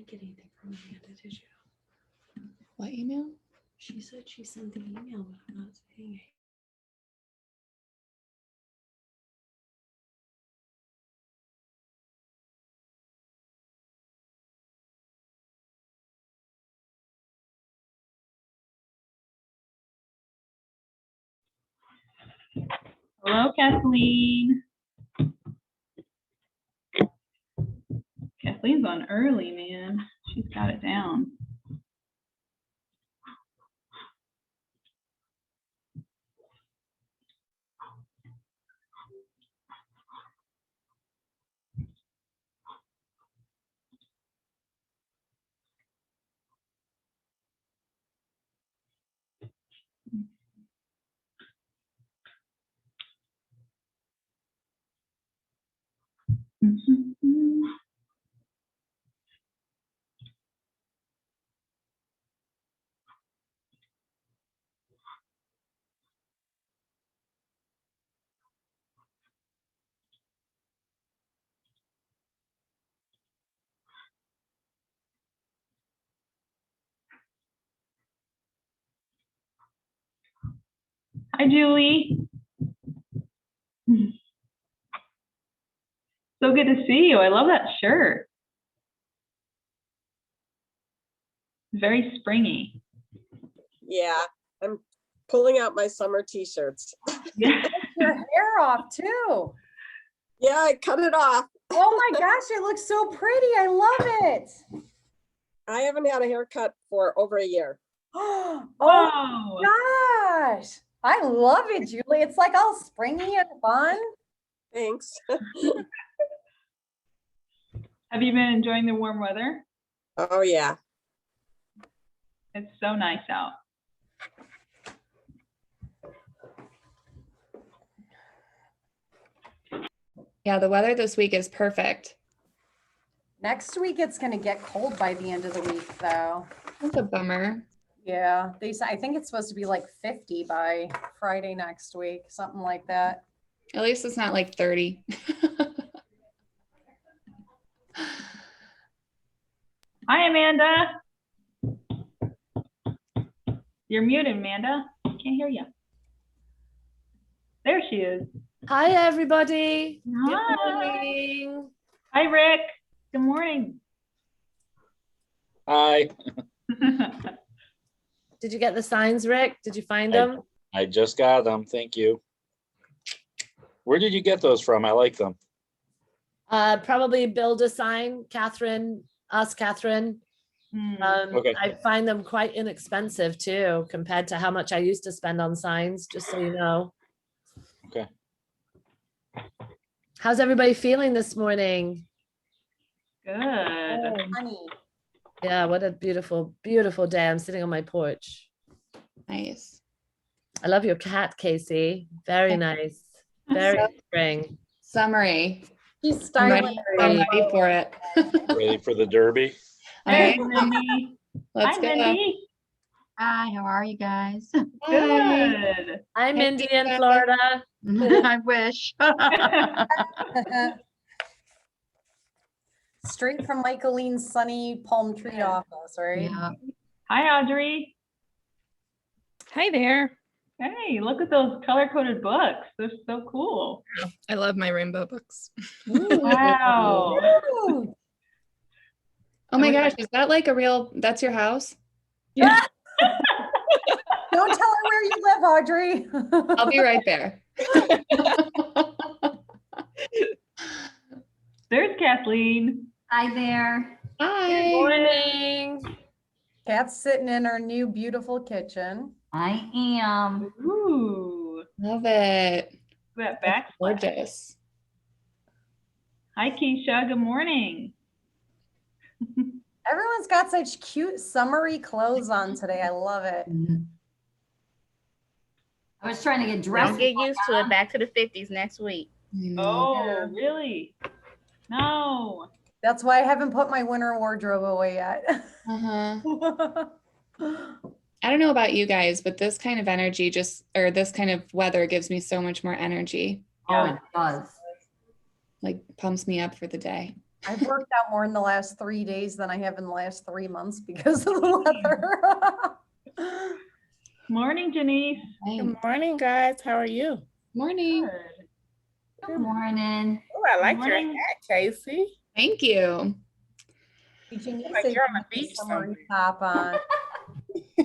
didn't get anything from Amanda, did you? What email? She said she sent the email, but I'm not seeing it. Hello, Kathleen. Kathleen's on early, man. She's got it down. Hi, Julie. So good to see you. I love that shirt. Very springy. Yeah, I'm pulling out my summer t-shirts. Yeah. Your hair off too. Yeah, I cut it off. Oh my gosh, it looks so pretty. I love it. I haven't had a haircut for over a year. Oh Whoa. gosh. I love it, Julie. It's like all springy and fun. Thanks. Have you been enjoying the warm weather? Oh, yeah. It's so nice out. Yeah, the weather this week is perfect. Next week, it's going to get cold by the end of the week, though. That's a bummer. Yeah, I think it's supposed to be like 50 by Friday next week, something like that. At least it's not like 30. Hi, Amanda. You're muted, Amanda. Can't hear you. There she is. Hi, everybody. Hi. Good morning. Hi, Rick. Good morning. Hi, Did you get the signs, Rick? Did you find them? I just got them. Thank you. Where did you get those from? I like them. Probably Build a Sign, Catherine. Okay. I find them quite inexpensive too, compared to how much I used to spend on signs, just so you know. Okay. How's everybody feeling this morning? Good. Honey. Yeah, what a beautiful, beautiful day. I'm sitting on my porch. Nice. I love your cat, Casey. Very nice. Very spring. Summary. She's I'm styling. ready for it. Ready for the Derby? Hey, All right, Mindy. let's Hi, go. Mindy. Hi, how are you guys? Hi. Good. I'm Hey, Indy in Lisa. Florida. I wish. Straight from Michaeline's sunny palm tree office, right? Yeah. Hi, Audrey. Hi there. Hey, look at those color-coded books. They're so cool. I love my rainbow books. Wow. Ooh. Oh my gosh, is that like a real, that's your house? Yeah. Don't tell her where you live, Audrey. I'll be right there. There's Kathleen. Hi there. Hi. Morning. Kat's sitting in her new beautiful kitchen. I am. Ooh, Love it. that That's backsplash. gorgeous. Hi, Keisha. Good morning. Everyone's got such cute summery clothes on today. I love it. I was trying to get Don't dressed. get used to it. Back to the 50s next week. I know. Oh, really? No. That's why I haven't put my winter wardrobe away yet. Uh-huh. I don't know about you guys, but this kind of energy or this kind of weather gives me so much more energy. Oh, it does. Like pumps me up for the day. I've worked out more in the last 3 days than I have in the last 3 months because of the weather. Morning, Janice. Good Morning, guys. How are you? morning. Good morning. Oh, I like your Morning. hat, Casey. Thank you. Janice Like says you're on you a need beach summary somewhere. top on.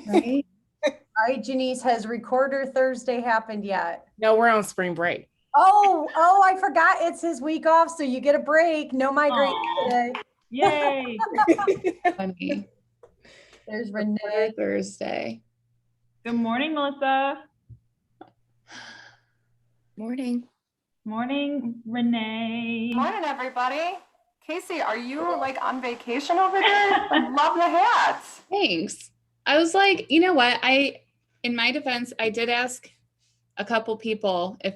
Right? All right, Janice, has Recorder Thursday happened yet? No, we're on spring break. Oh, I forgot it's his week off, so you get a break. No migraine Aw. today. Yay. Funny. There's Recorder Renee. Thursday. Good morning, Melissa. Morning. Morning, Renee. Morning, everybody. Casey, are you like on vacation over there? I love the hats. Thanks. I was like, you know what? In my defense, I did ask a couple people if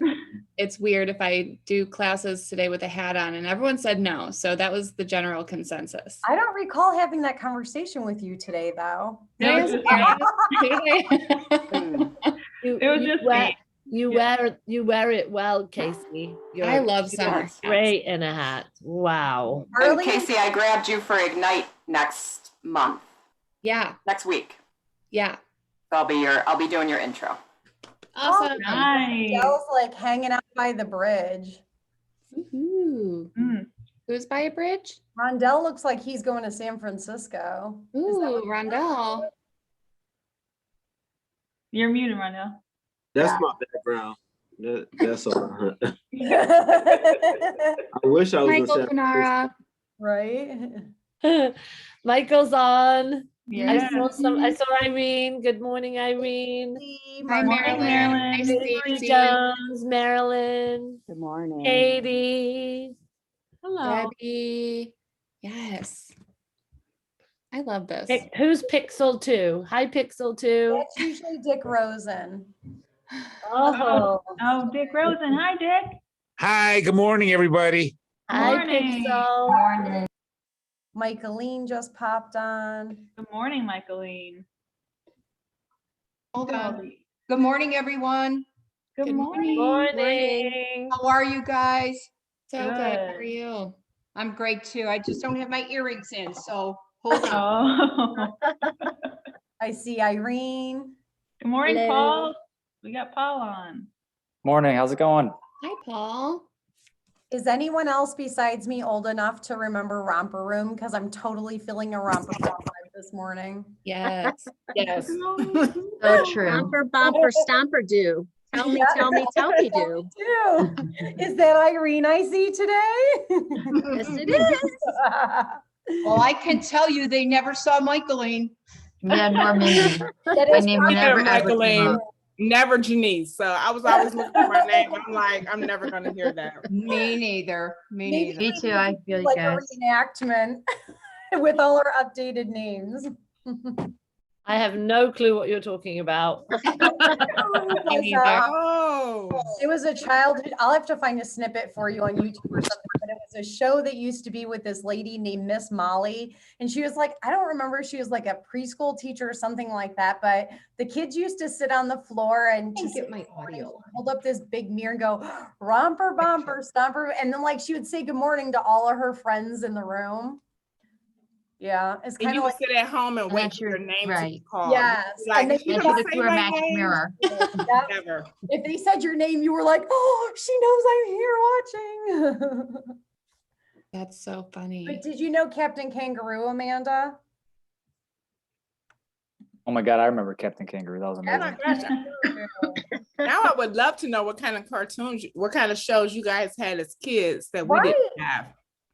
it's weird if I do classes today with a hat on, and everyone said no. So that was the general consensus. I don't recall having that conversation with you today, though. It was just me. You, It was you just wear, me. you wear it well, Casey. I love summer hats. Great in a hat. Wow. And Early Casey, I grabbed you for Ignite next month, Yeah, next week. yeah. So I'll be doing your intro. Awesome. Nice. Dell's like hanging out by the bridge. Ooh. Mm. Who's by a bridge? Rondell looks like he's going to San Francisco. Ooh, Rondell. You're muted, Rondell. That's my background. That's all. I wish I was in Michael San Francisco. Panara. Right? Michael's on. Yeah. I saw Irene. Good morning, Irene. Hi, Morning, Marilyn. Marilyn. Nice to Katie see you. Jones, Marilyn, Good morning. Katie. Hello. Debbie. Yes. I love this. Who's Pixel 2? Hi, Pixel 2. That's usually Dick Rosen. Oh, Oh, Dick Rosen. Hi, Dick. Hi, good morning, everybody. hi, Morning. Pixel. Morning. Michaeline just popped on. Good morning, Michaeline. Hold on. Good morning, everyone. Good Good morning. Morning. How are you guys? So good. How Good. are you? I'm great too. I just don't have my earrings in, so hold on. Oh. I see Irene. Good morning, Hello. Paul. We got Paul on. Morning, how's it going? Hi, Paul. Is anyone else besides me old enough to remember Romper Room? Because I'm totally feeling a Romper Room vibe this morning. Yes. Yes. So true. Bumper, bumper, stomper do. Tell me, tell me, tell me do. Too. Is that Irene I see today? Yes, it is. Well, I can tell you, they never saw Michaeline. Yeah, nor me. That My is name probably never ever came Michaeline. up. Never Janice. So I was always looking for my name. I'm like, I'm never gonna hear that. Me neither. Me Maybe neither. Me too. I feel you like a guys. reenactment with all our updated names. I have no clue what you're talking about. Me neither. Oh. It was a childhood. I'll have to find a snippet for you on YouTube or something, but it was a show that used to be with this lady named Miss Molly. And she was like, I don't remember, she was like a preschool teacher or something like that. But the kids used to sit on the floor and to Get my audio. hold up this big mirror and go, romper, bumper, stomper. And then like she would say good morning to all of her friends in the room. Yeah, it's And kind you of would like, sit at home and wait That's for your your- name to right. be called. yes. Like, And then you you And don't she could looked say through a my magic name. mirror. Never. if they said your name, you were like, oh, she knows I'm here watching. That's so funny. But did you know Captain Kangaroo, Amanda? Oh my God, I remember Captain Kangaroo. That was Oh my amazing. gosh. Now I would love to know what kind of cartoons, what kind of shows you guys had as kids that we Right. didn't have.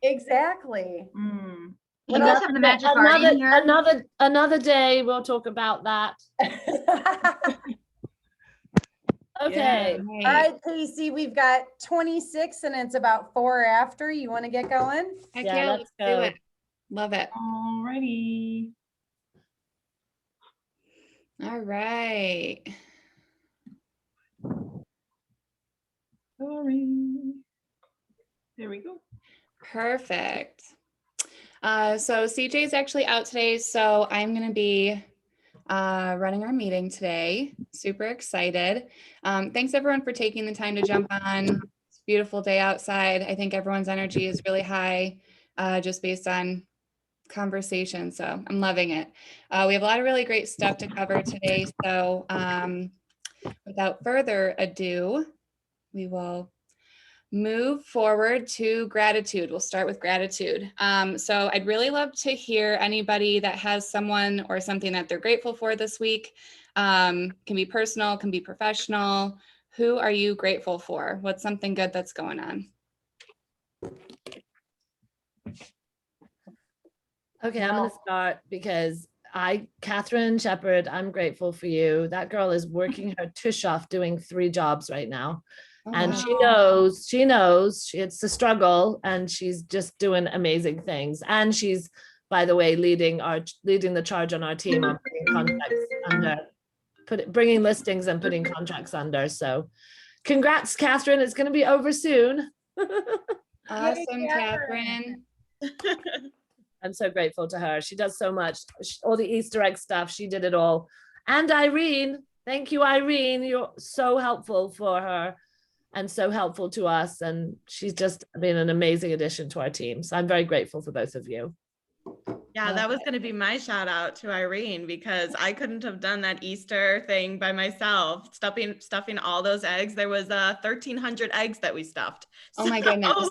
Exactly. Mm. You guys have the magic guardian here. Another day we'll talk about that. Okay. All right, Casey, we've got 26 and it's about 4 after. You want to get going? Heck Yeah, yeah, let's let's do go. it. Love it. Alrighty. All right. Sorry. There we go. Perfect. So CJ is actually out today, so I'm going to be running our meeting today. Super excited. Thanks everyone for taking the time to jump on. It's a beautiful day outside. I think everyone's energy is really high. just based on conversation. So I'm loving it. We have a lot of really great stuff to cover today. So without further ado, we will move forward to gratitude. We'll start with gratitude. So I'd really love to hear anybody that has someone or something that they're grateful for this week. Can be personal, can be professional. Who are you grateful for? What's something good that's going on? Okay, I'm going to start because Catherine Shepherd, I'm grateful for you. That girl is working her tush off doing 3 jobs right now. And she knows it's a struggle, and she's just doing amazing things. And she's, by the way, leading the charge on our team on putting contracts under, bringing listings and putting contracts under. So congrats, Catherine. It's going to be over soon. Awesome, Catherine. I'm so grateful to her. She does so much. All the Easter egg stuff, she did it all. And Irene, thank you, Irene. You're so helpful for her and so helpful to us. And she's just been an amazing addition to our team. So I'm very grateful for both of you. Yeah, that was going to be my shout out to Irene, because I couldn't have done that Easter thing by myself, stuffing all those eggs. There was 1,300 eggs that we stuffed. Oh my goodness.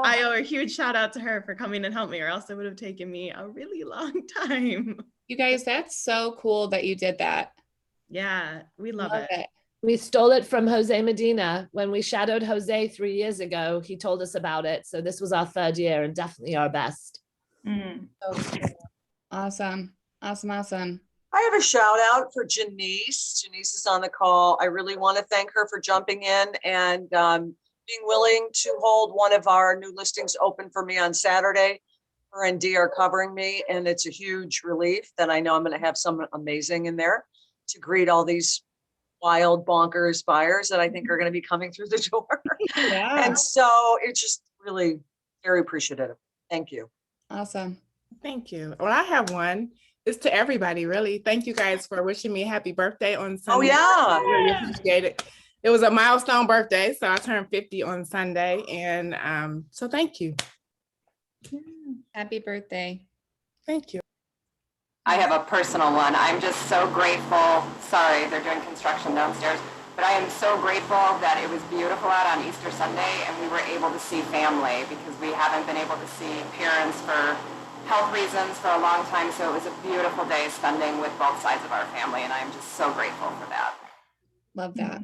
I owe a huge shout out to her for coming and help me, or else it would have taken me a really long time. You guys, that's so cool that you did that. Yeah, we love it. We stole it from Jose Medina. When we shadowed Jose 3 years ago, he told us about it. So this was our 3rd year and definitely our best. Awesome. Awesome. I have a shout out for Janice. Janice is on the call. I really want to thank her for jumping in and being willing to hold one of our new listings open for me on Saturday. Her and Dee are covering me, and it's a huge relief that I know I'm going to have someone amazing in there to greet all these wild, bonkers buyers that I think are going to be coming through the door. Yeah. And so it's just really very appreciative. Thank you. Awesome. Thank you. Well, I have one. It's to everybody, really. Thank you guys for wishing me a happy birthday on Sunday. Oh, yeah. I really appreciate it. It was a milestone birthday, so I turned 50 on Sunday. And so thank you. Happy birthday. Thank you. I have a personal one. I'm just so grateful. Sorry, they're doing construction downstairs. But I am so grateful that it was beautiful out on Easter Sunday and we were able to see family, because we haven't been able to see parents for health reasons for a long time. So it was a beautiful day spending with both sides of our family, and I'm just so grateful for that. Love that.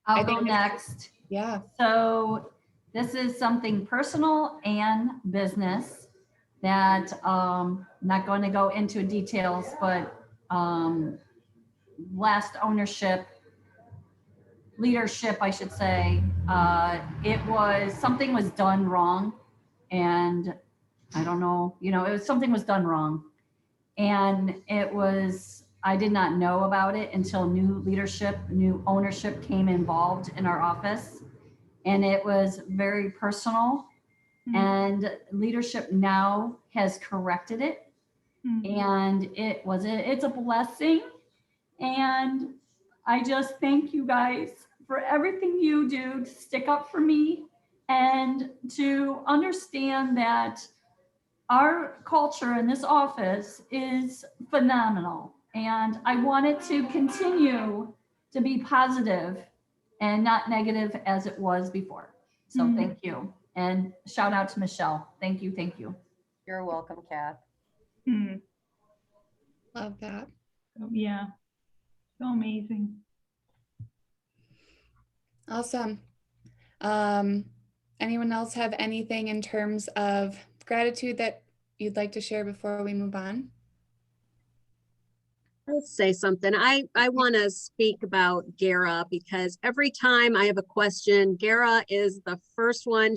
I'll go next. Yeah. So this is something personal and business that not going to go into details, but last leadership, I should say, something was done wrong, and I don't know, something was done wrong, and I did not know about it until new ownership came involved in our office, and it was very personal. And leadership now has corrected it, and it's a blessing. And I just thank you guys for everything you do to stick up for me and to understand that our culture in this office is phenomenal. And I want it to continue to be positive and not negative as it was before. So thank you. And shout out to Michelle. Thank you. Thank you. You're welcome, Kath. Love that. Yeah. So amazing. Awesome. Anyone else have anything in terms of gratitude that you'd like to share before we move on? I'll say something. I want to speak about Gara, because every time I have a question, Gara is the first one.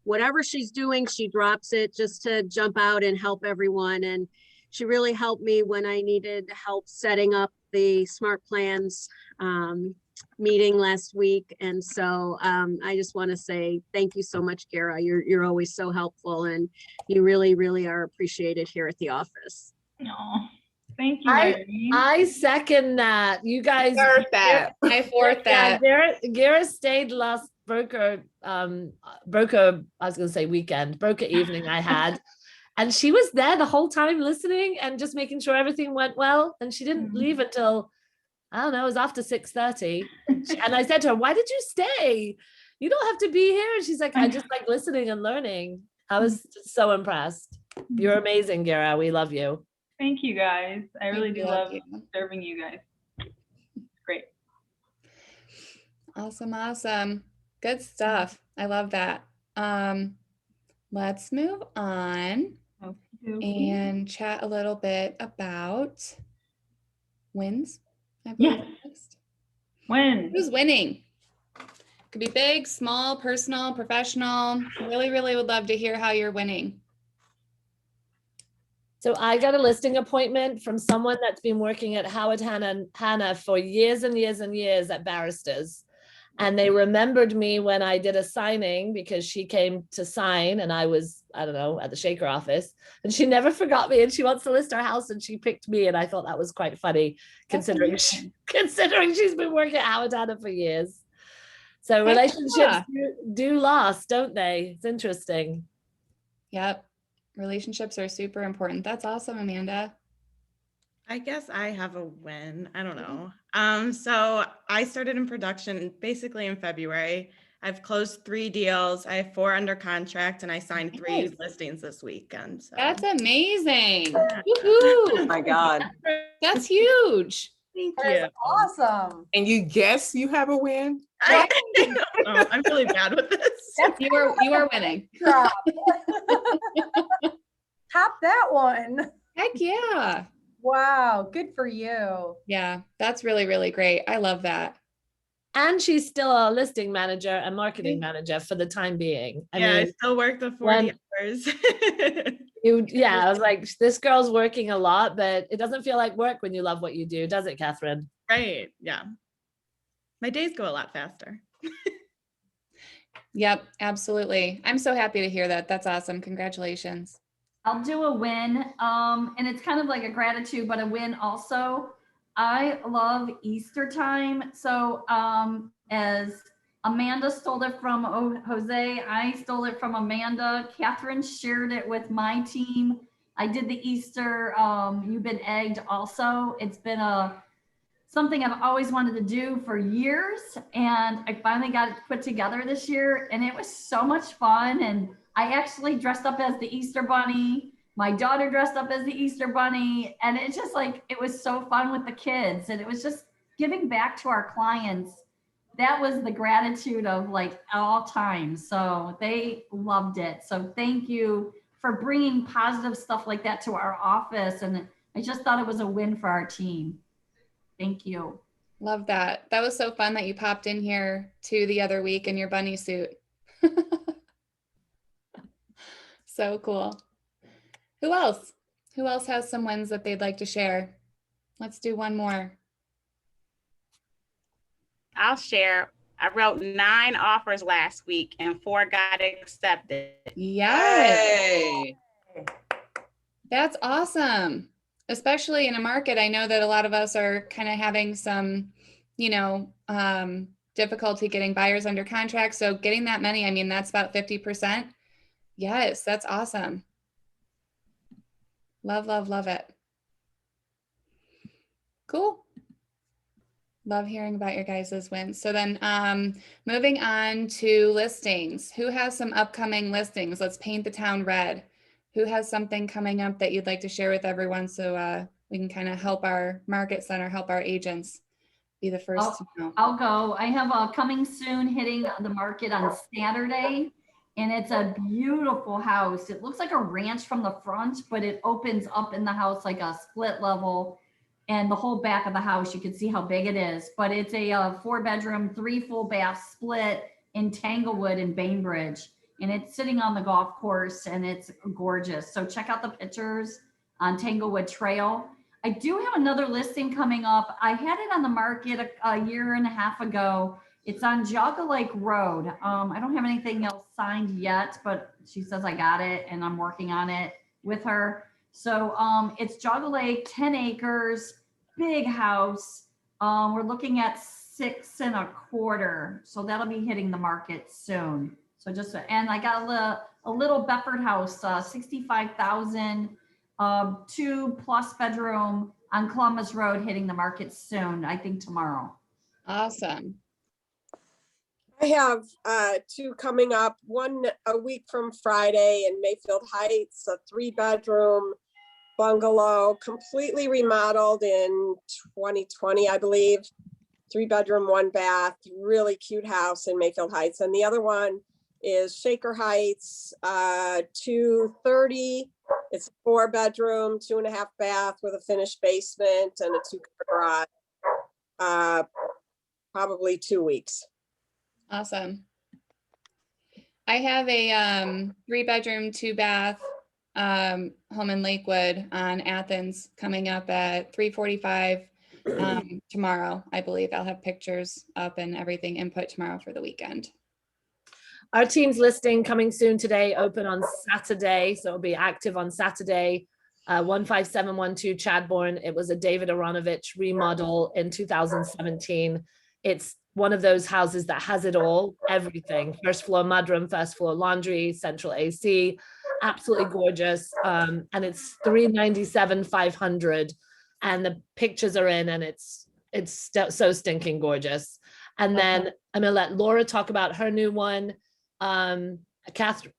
Whatever she's doing, she drops it just to jump out and help everyone. And she really helped me when I needed help setting up the Smart Plans meeting last week. And so I just want to say thank you so much, Gara. You're always so helpful, and you really, really are appreciated here at the office. Oh, thank you. I second that. You guys. I fourth that. Yeah, Gara stayed broker, I was gonna say weekend, broker evening I had. And she was there the whole time listening and just making sure everything went well. And she didn't leave until, I don't know, it was after 6:30. And I said to her, why did you stay? You don't have to be here. And she's like, I just like listening and learning. I was so impressed. You're amazing, Gira. We love you. Thank you guys. I really do love you. serving you guys. It's great. Awesome, awesome. Good stuff. I love that. Let's move on and chat a little bit about wins. I believe next. Wins. Who's winning? Could be big, small, personal, professional. Really, really would love to hear how you're winning. So I got a listing appointment from someone that's been working at Howard Hanna for years and years and years at Barristers. And they remembered me when I did a signing because she came to sign and I was, I don't know, at the Shaker office, and she never forgot me and she wants to list her house and she picked me. And I thought that was quite funny considering she's been working at Howard Hanna for years. So relationships do last, don't they? It's interesting. Yep. Relationships are super important. That's awesome, Amanda. I guess I have a win. I don't know. So I started in production basically in February. I've closed 3 deals. I have 4 under contract and I signed 3 listings this weekend. So. That's amazing. Yeah. Woohoo. Oh my God. That's huge. Thank That's you. awesome. And you guess you have a win? I don't know. I'm really bad with this. You are winning. Top that one. Heck yeah. Wow, good for you. Yeah, that's really, really great. I love that. And she's still a listing manager and marketing manager for the time being. I I mean, still work the 40 hours. I was like, this girl's working a lot, but it doesn't feel like work when you love what you do, does it, Catherine? Right. Yeah. My days go a lot faster. Yep, absolutely. I'm so happy to hear that. That's awesome. Congratulations. I'll do a win. And it's kind of like a gratitude, but a win also. I love Easter time. So as Amanda stole it from Jose, I stole it from Amanda. Catherine shared it with my team. I did the Easter, You've Been Egged also. It's been something I've always wanted to do for years. And I finally got it put together this year and it was so much fun. And I actually dressed up as the Easter Bunny. My daughter dressed up as the Easter Bunny. And it's just like, it was so fun with the kids. And it was just giving back to our clients. That was the gratitude of like all times. So they loved it. So thank you for bringing positive stuff like that to our office. And I just thought it was a win for our team. Thank you. Love that. That was so fun that you popped in here too the other week in your bunny suit. So cool. Who else? Who else has some wins that they'd like to share? Let's do one more. I'll share. I wrote 9 offers last week and 4 got accepted. Yes. Hey. That's awesome. Especially in a market, I know that a lot of us are kind of having some, difficulty getting buyers under contract. So getting that many, I mean, that's about 50%. Yes, that's awesome. Love, love, love it. Cool. Love hearing about your guys' wins. So then moving on to listings. Who has some upcoming listings? Let's paint the town red. Who has something coming up that you'd like to share with everyone so we can kind of help our market center, help our agents be the first to know? I'll go. I have a coming soon hitting the market on Saturday. And it's a beautiful house. It looks like a ranch from the front, but it opens up in the house like a split level. And the whole back of the house, you can see how big it is. But it's a 4-bedroom, 3 full bath split in Tanglewood in Bainbridge. And it's sitting on the golf course and it's gorgeous. So check out the pictures on Tanglewood Trail. I do have another listing coming up. I had it on the market a year and a half ago. It's on Jogga Lake Road. I don't have anything else signed yet, but she says I got it and I'm working on it with her. So it's Jogga Lake, 10 acres, big house. We're looking at 6.25. So that'll be hitting the market soon. So and I got a little Bedford house, 65,000, 2+ bedroom on Columbus Road hitting the market soon, I think tomorrow. Awesome. I have two coming up, one a week from Friday in Mayfield Heights, a 3-bedroom bungalow, completely remodeled in 2020, I believe. 3-bedroom, 1 bath, really cute house in Mayfield Heights. And the other one is Shaker Heights, 230. It's a 4-bedroom, 2.5 bath with a finished basement and a 2-car garage. Probably 2 weeks. Awesome. I have a 3-bedroom, 2-bath home in Lakewood on Athens coming up at 3:45 tomorrow. I believe I'll have pictures up and everything input tomorrow for the weekend. Our team's listing coming soon today, open on Saturday. So it'll be active on Saturday. 15712 Chadbourne. It was a David Aronovich remodel in 2017. It's one of those houses that has it all, everything. First floor mudroom, first floor laundry, central AC, absolutely gorgeous. And it's $397,500. And the pictures are in, and it's so stinking gorgeous. And then I'm gonna let Laura talk about her new one. Catherine,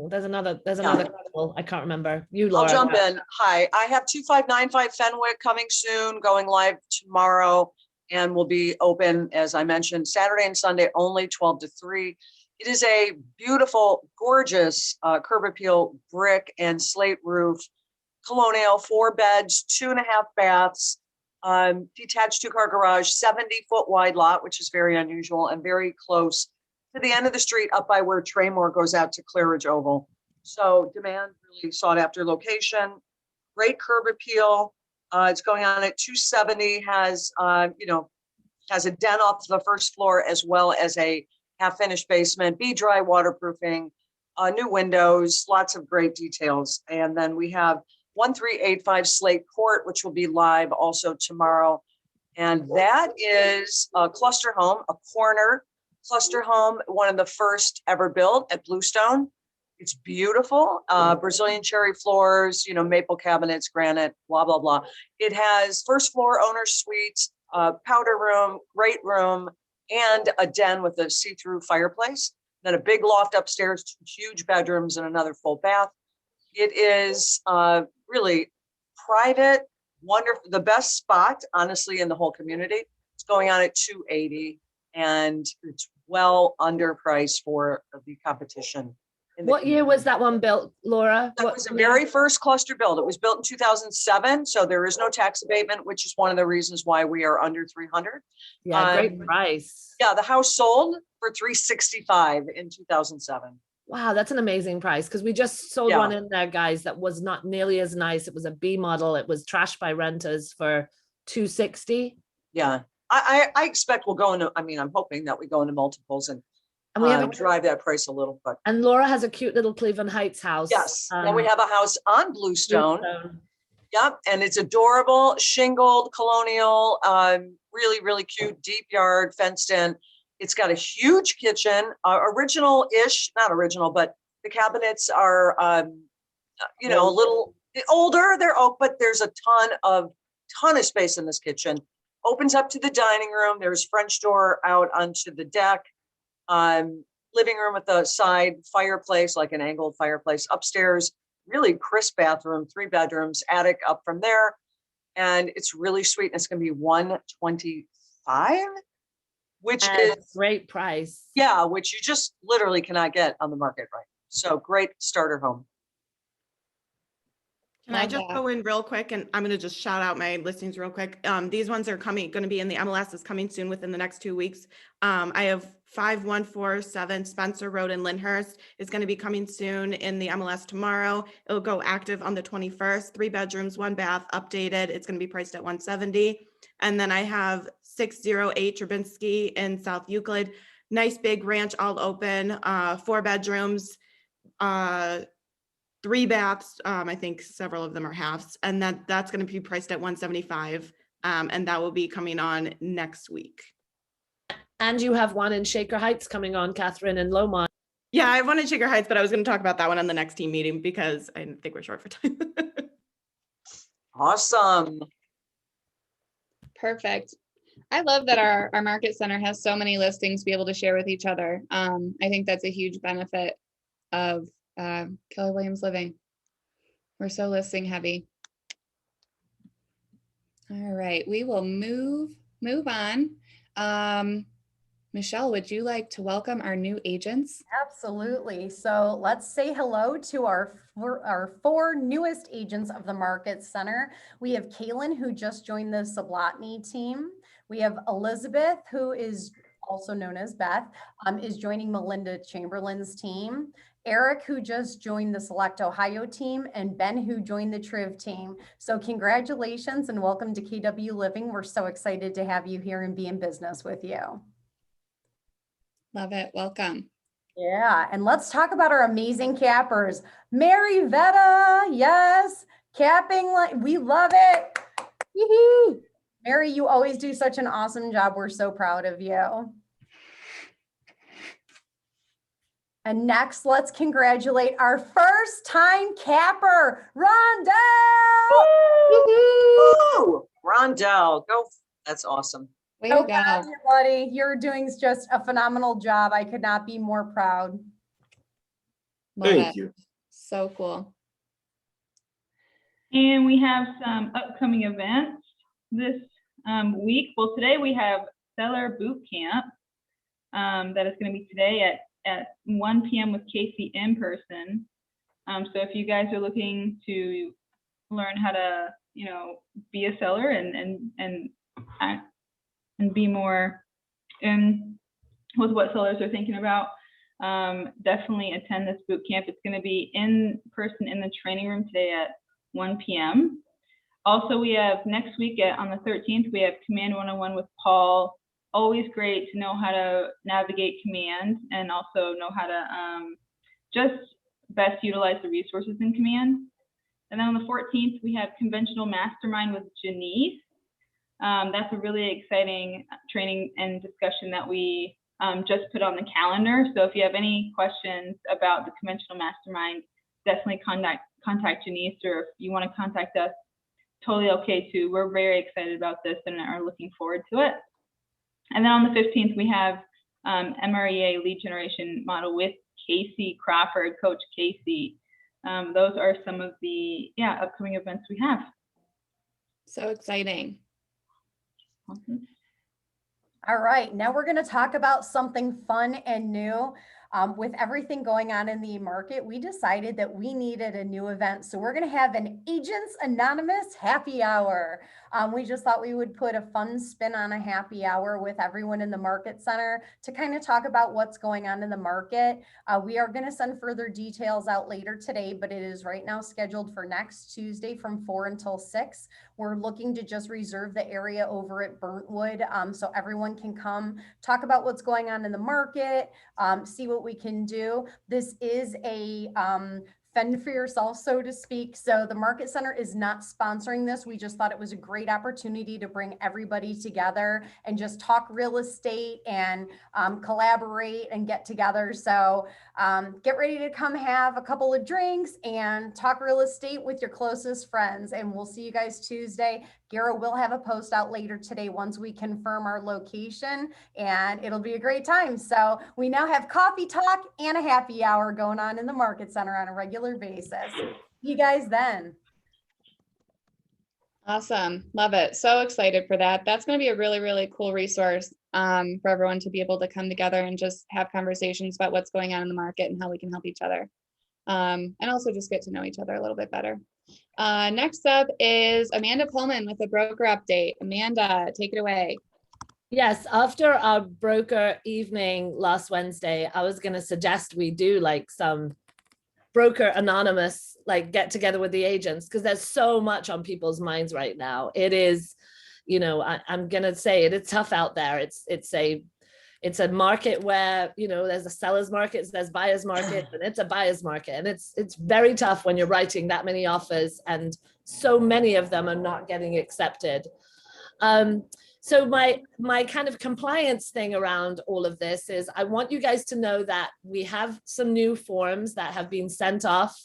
there's another couple, I can't remember. You, Laura. I'll jump in. Hi, I have 2595 Fenwick coming soon, going live tomorrow, and will be open, as I mentioned, Saturday and Sunday only, 12 to 3. It is a beautiful, gorgeous curb appeal brick and slate roof, colonial, 4 beds, 2.5 baths, detached 2-car garage, 70-foot wide lot, which is very unusual and very close to the end of the street up by where Traymore goes out to Claridge Oval. So demand, really sought after location, great curb appeal. It's going on at 270, has has a den off the first floor as well as a half-finished basement, be-dry waterproofing, new windows, lots of great details. And then we have 1385 Slate Court, which will be live also tomorrow. And that is a cluster home, a corner cluster home, one of the first ever built at Bluestone. It's beautiful, Brazilian cherry floors, maple cabinets, granite, blah, blah, blah. It has first floor owner's suites, powder room, great room, and a den with a see-through fireplace. Then a big loft upstairs, 2 huge bedrooms and another full bath. It is really private, wonderful, the best spot, honestly, in the whole community. It's going on at 280, and it's well underpriced for the competition. What year was that one built, Laura? That was the very first cluster build. It was built in 2007, so there is no tax abatement, which is one of the reasons why we are under 300. Yeah, great price. Yeah, the house sold for 365 in 2007. Wow, that's an amazing price, because we just sold one in there, guys, that was not nearly as nice. It was a B model. It was trashed by renters for 260. Yeah, I expect we'll go into, I'm hoping that we go into multiples and we have drive that price a little, but. And Laura has a cute little Cleveland Heights house. Yes, and we have a house on Bluestone. Yep, and it's adorable, shingled, colonial, really, really cute, deep yard, fenced in. It's got a huge kitchen, original-ish, not original, but the cabinets are, a little older. They're oak, but there's a ton of space in this kitchen. Opens up to the dining room. There's French door out onto the deck. Living room with a side fireplace, like an angled fireplace upstairs, really crisp bathroom, 3 bedrooms, attic up from there. And it's really sweet. And it's going to be $125, which is great price. Yeah, which you just literally cannot get on the market right now. So great starter home. Can I just go in real quick, and I'm going to just shout out my listings real quick. These ones are going to be in the MLS, is coming soon within the next 2 weeks. I have 5147 Spencer Road in Lyndhurst is going to be coming soon in the MLS tomorrow. It'll go active on the 21st. 3 bedrooms, 1 bath, updated. It's going to be priced at $170. And then I have 608 Trubinsky in South Euclid. Nice big ranch, all open, 4 bedrooms, 3 baths. I think several of them are halves, and that's going to be priced at $175. And that will be coming on next week. And you have one in Shaker Heights coming on, Catherine, in Lomont. Yeah, I wanted Shaker Heights, but I was going to talk about that one on the next team meeting because I think we're short for time. Awesome. Perfect. I love that our market center has so many listings to be able to share with each other. I think that's a huge benefit of Keller Williams Living. We're so listing heavy. All right, we will move on. Michelle, would you like to welcome our new agents? Absolutely. So let's say hello to our four newest agents of the Market Center. We have Kaylin, who just joined the Sublotny team. We have Elizabeth, who is also known as Beth, is joining Melinda Chamberlain's team. Eric, who just joined the Select Ohio team, and Ben, who joined the Triv team. So congratulations and welcome to KW Living. We're so excited to have you here and be in business with you. Love it. Welcome. Yeah, and let's talk about our amazing cappers. Mary Vetta, yes, capping, we love it. Woohoo! Mary, you always do such an awesome job. We're so proud of you. And next, let's congratulate our first time capper, Rondell. Woo! Rondell, go. That's awesome. Way So to proud of go. you, buddy. You're doing just a phenomenal job. I could not be more proud. Love Thank it. you. So cool. And we have some upcoming events this week. Well, today we have Seller Boot Camp that is going to be today at 1 p.m. with Casey in person. So if you guys are looking to learn how to, be a seller and be more in with what sellers are thinking about, definitely attend this boot camp. It's going to be in person in the training room today at 1 p.m. Also, we have next week on the 13th, we have Command 101 with Paul. Always great to know how to navigate Command and also know how to just best utilize the resources in Command. And then on the 14th, we have Conventional Mastermind with Janice. That's a really exciting training and discussion that we just put on the calendar. So if you have any questions about the Conventional Mastermind, definitely contact Janice, or if you want to contact us, totally okay too. We're very excited about this and are looking forward to it. And then on the 15th, we have MREA lead generation model with Casey Crawford, Coach Casey. Those are some of the upcoming events we have. So exciting. All right, now we're going to talk about something fun and new. With everything going on in the market, we decided that we needed a new event. So we're going to have an Agents Anonymous happy hour. We just thought we would put a fun spin on a happy hour with everyone in the Market Center to kind of talk about what's going on in the market. We are going to send further details out later today, but it is right now scheduled for next Tuesday from 4 until 6. We're looking to just reserve the area over at Burntwood so everyone can come talk about what's going on in the market, see what we can do. This is a fend for yourself, so to speak. So the Market Center is not sponsoring this. We just thought it was a great opportunity to bring everybody together and just talk real estate and collaborate and get together. So get ready to come have a couple of drinks and talk real estate with your closest friends. And we'll see you guys Tuesday. Gara will have a post out later today once we confirm our location, and it'll be a great time. So we now have coffee talk and a happy hour going on in the Market Center on a regular basis. See you guys then. Awesome. Love it. So excited for that. That's going to be a really, really cool resource for everyone to be able to come together and just have conversations about what's going on in the market and how we can help each other. And also just get to know each other a little bit better. Next up is Amanda Pullman with a broker update. Amanda, take it away. Yes, after our broker evening last Wednesday, I was going to suggest we do like some broker anonymous, like get together with the agents, because there's so much on people's minds right now. It is, I'm going to say it's tough out there. It's a market where, there's a seller's market, there's buyer's market, and it's a buyer's market. And it's very tough when you're writing that many offers and so many of them are not getting accepted. So my kind of compliance thing around all of this is I want you guys to know that we have some new forms that have been sent off.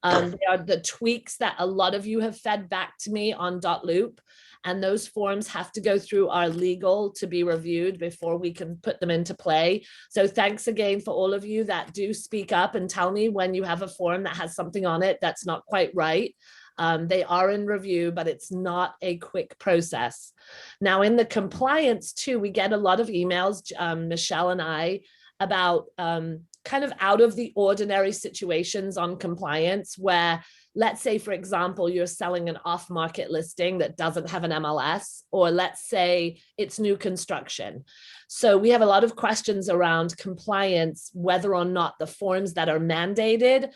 They are the tweaks that a lot of you have fed back to me on .loop. And those forms have to go through our legal to be reviewed before we can put them into play. So thanks again for all of you that do speak up and tell me when you have a form that has something on it that's not quite right. They are in review, but it's not a quick process. Now in the compliance too, we get a lot of emails, Michelle and I, about kind of out of the ordinary situations on compliance where, let's say, for example, you're selling an off-market listing that doesn't have an MLS, or let's say it's new construction. So we have a lot of questions around compliance, whether or not the forms that are mandated,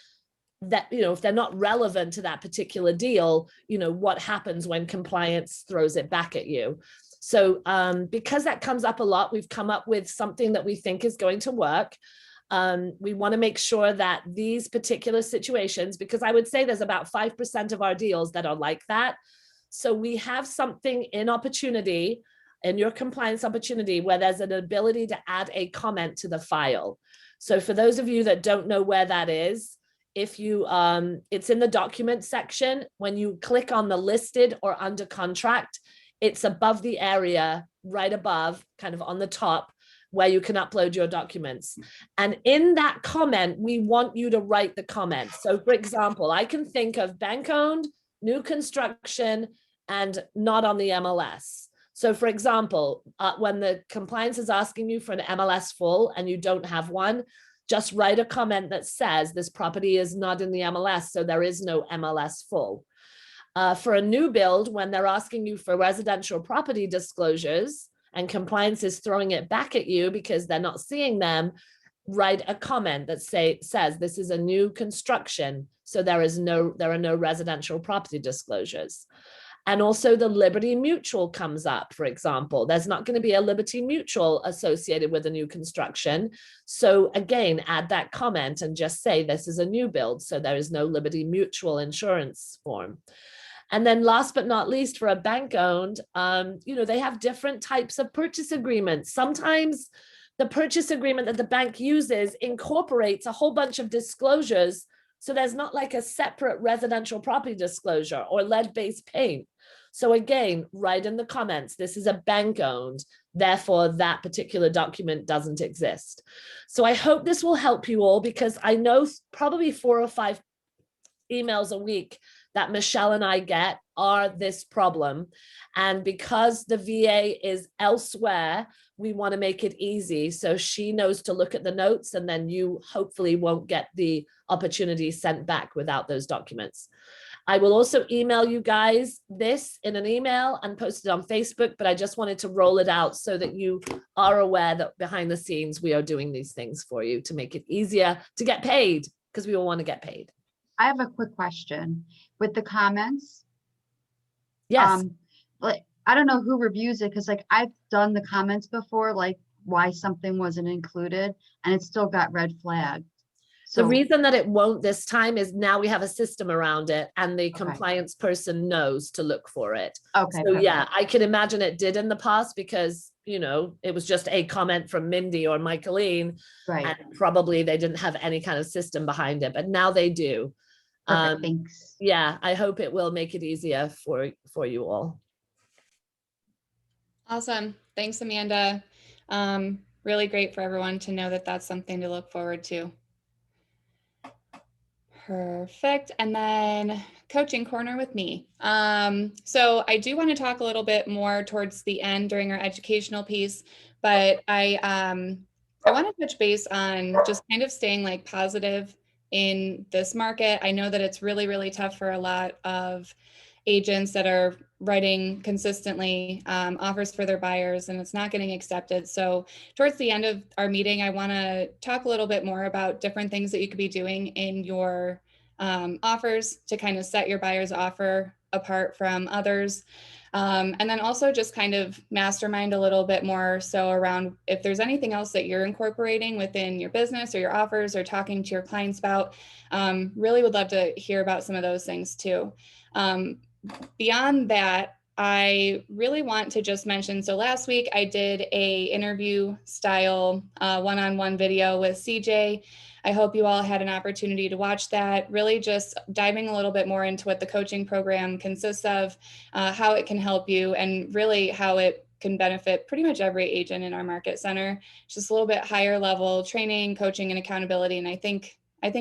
that, you know, if they're not relevant to that particular deal, you know, what happens when compliance throws it back at you? So because that comes up a lot, we've come up with something that we think is going to work. We want to make sure that these particular situations, because I would say there's about 5% of our deals that are like that. So we have something in opportunity, in your compliance opportunity, where there's an ability to add a comment to the file. So for those of you that don't know where that is, if you, it's in the document section. When you click on the listed or under contract, it's above the area, right above, kind of on the top, where you can upload your documents. And in that comment, we want you to write the comment. So for example, I can think of bank owned, new construction, and not on the MLS. So for example, when the compliance is asking you for an MLS full and you don't have one, just write a comment that says this property is not in the MLS, so there is no MLS full. For a new build, when they're asking you for residential property disclosures and compliance is throwing it back at you because they're not seeing them, write a comment that says this is a new construction, so there are no residential property disclosures. And also the Liberty Mutual comes up, for example. There's not going to be a Liberty Mutual associated with a new construction. So again, add that comment and just say this is a new build, so there is no Liberty Mutual insurance form. And then last but not least, for a bank owned, you know, they have different types of purchase agreements. Sometimes the purchase agreement that the bank uses incorporates a whole bunch of disclosures. So there's not like a separate residential property disclosure or lead-based paint. So again, write in the comments, this is a bank owned, therefore that particular document doesn't exist. So I hope this will help you all, because I know probably 4 or 5 emails a week that Michelle and I get are this problem. And because the VA is elsewhere, we want to make it easy. So she knows to look at the notes, and then you hopefully won't get the opportunity sent back without those documents. I will also email you guys this in an email and post it on Facebook, but I just wanted to roll it out so that you are aware that behind the scenes, we are doing these things for you to make it easier to get paid, because we all want to get paid. I have a quick question with the comments. Yes. Like, I don't know who reviews it, because like I've done the comments before, like why something wasn't included, and it still got red flagged. So the reason that it won't this time is now we have a system around it, and the compliance person knows to look for it. Okay. So perfect. yeah, I can imagine it did in the past, because, you know, it was just a comment from Mindy or Michaeline, Right. and probably they didn't have any kind of system behind it, but now they do. Perfect, thanks. Yeah, I hope it will make it easier for you all. Awesome. Thanks, Amanda. Really great for everyone to know that that's something to look forward to. Perfect. And then coaching corner with me. So I do want to talk a little bit more towards the end during our educational piece, but I want to touch base on just kind of staying like positive in this market. I know that it's really, really tough for a lot of agents that are writing consistently offers for their buyers, and it's not getting accepted. So towards the end of our meeting, I want to talk a little bit more about different things that you could be doing in your offers to kind of set your buyer's offer apart from others. And then also just kind of mastermind a little bit more so around if there's anything else that you're incorporating within your business or your offers or talking to your clients about. Really would love to hear about some of those things too. Beyond that, I really want to just mention, so last week I did a interview style one-on-one video with CJ. I hope you all had an opportunity to watch that, really just diving a little bit more into what the coaching program consists of, how it can help you, and really how it can benefit pretty much every agent in our market center. Just a little bit higher level training, coaching, and accountability. And I think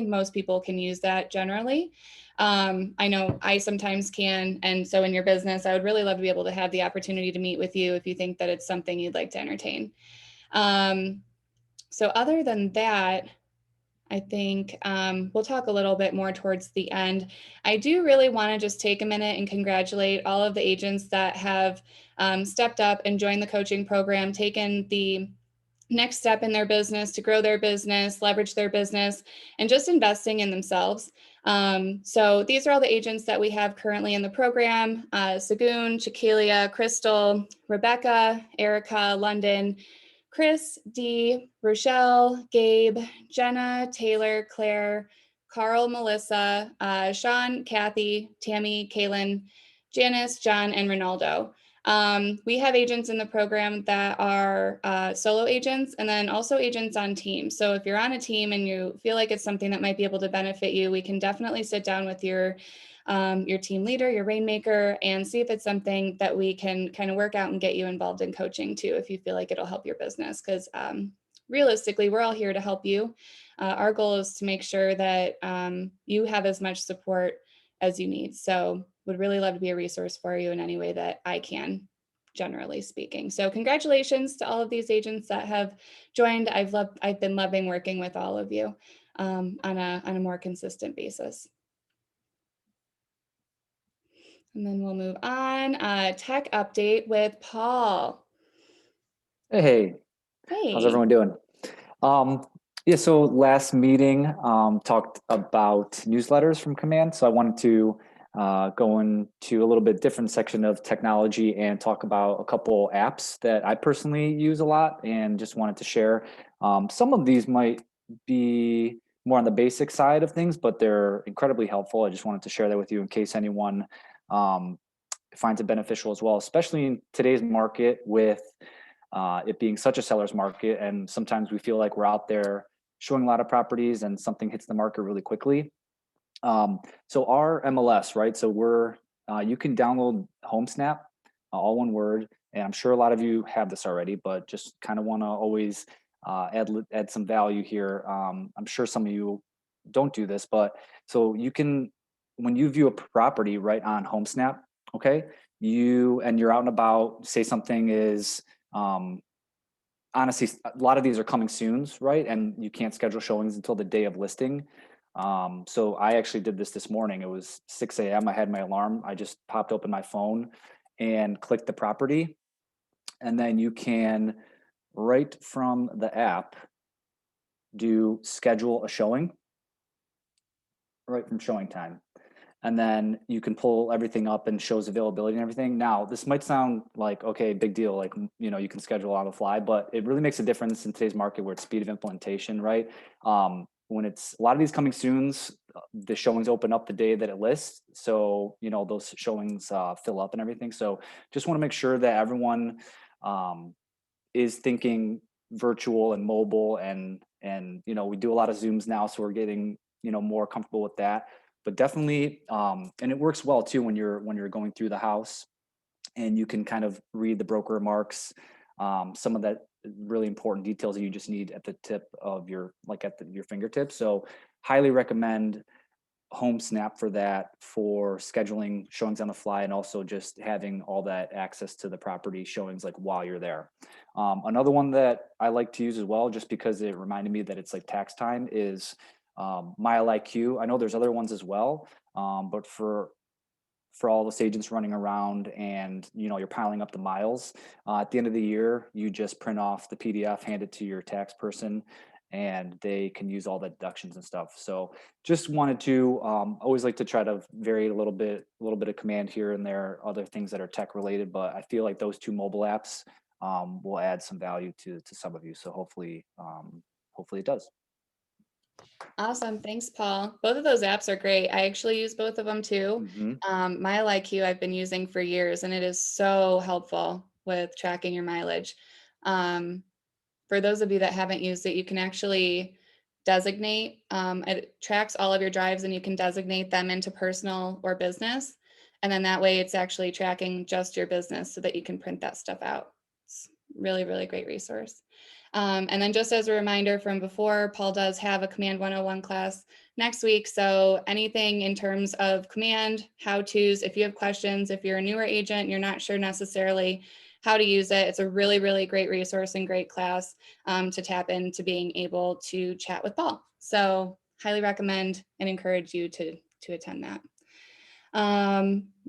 most people can use that generally. I know I sometimes can. And so in your business, I would really love to be able to have the opportunity to meet with you if you think that it's something you'd like to entertain. So other than that, I think we'll talk a little bit more towards the end. I do really want to just take a minute and congratulate all of the agents that have stepped up and joined the coaching program, taken the next step in their business to grow their business, leverage their business, and just investing in themselves. So these are all the agents that we have currently in the program: Sagoon, Shakilia, Crystal, Rebecca, Erica, London, Chris, Dee, Rochelle, Gabe, Jenna, Taylor, Claire, Carl, Melissa, Sean, Kathy, Tammy, Kaylin, Janice, John, and Ronaldo. We have agents in the program that are solo agents, and then also agents on teams. So if you're on a team and you feel like it's something that might be able to benefit you, we can definitely sit down with your team leader, your rainmaker, and see if it's something that we can kind of work out and get you involved in coaching too, if you feel like it'll help your business. Because realistically, we're all here to help you. Our goal is to make sure that you have as much support as you need. So would really love to be a resource for you in any way that I can, generally speaking. So congratulations to all of these agents that have joined. I've been loving working with all of you on a more consistent basis. And then we'll move on. Tech update with Paul. Hey, how's everyone doing? Yeah, so last meeting talked about newsletters from Command. So I wanted to go into a little bit different section of technology and talk about a couple apps that I personally use a lot and just wanted to share. Some of these might be more on the basic side of things, but they're incredibly helpful. I just wanted to share that with you in case anyone finds it beneficial as well, especially in today's market with it being such a seller's market. And sometimes we feel like we're out there showing a lot of properties and something hits the market really quickly. So our MLS, right? So you can download HomeSnap, all one word. And I'm sure a lot of you have this already, but just kind of want to always add some value here. I'm sure some of you don't do this, but so you can, when you view a property right on HomeSnap, okay, you're out and about, say something is, honestly, a lot of these are coming soon, right? And you can't schedule showings until the day of listing. So I actually did this morning. It was 6 a.m. I had my alarm. I just popped open my phone and clicked the property. And then you can, right from the app, do schedule a showing right from showing time. And then you can pull everything up and shows availability and everything. Now, this might sound like, okay, big deal, like, you can schedule on the fly, but it really makes a difference in today's market where it's speed of implementation, right? When it's a lot of these coming soons, the showings open up the day that it lists. So, those showings fill up and everything. So just want to make sure that everyone is thinking virtual and mobile and we do a lot of Zooms now. So we're getting, more comfortable with that. But definitely, and it works well too when you're going through the house, and you can kind of read the broker remarks, some of that really important details that you just need at the tip of your fingertips. So highly recommend HomeSnap for that, for scheduling showings on the fly, and also just having all that access to the property showings like while you're there. Another one that I like to use as well, just because it reminded me that it's like tax time, is MileIQ. I know there's other ones as well, but for all those agents running around and you're piling up the miles, at the end of the year, you just print off the PDF, hand it to your tax person, and they can use all the deductions and stuff. So just wanted to always like to try to vary a little bit of Command here and there, other things that are tech related, but I feel like those two mobile apps will add some value to some of you. So hopefully it does. Awesome. Thanks, Paul. Both of those apps are great. I actually use both of them too. My IQ I've been using for years, and it is so helpful with tracking your mileage. For those of you that haven't used it, you can actually designate, it tracks all of your drives and you can designate them into personal or business. And then that way it's actually tracking just your business so that you can print that stuff out. It's really, really great resource. And then just as a reminder from before, Paul does have a Command 101 class next week. So anything in terms of command, how-tos, if you have questions, if you're a newer agent, you're not sure necessarily how to use it, it's a really, really great resource and great class to tap into being able to chat with Paul. So highly recommend and encourage you to attend that.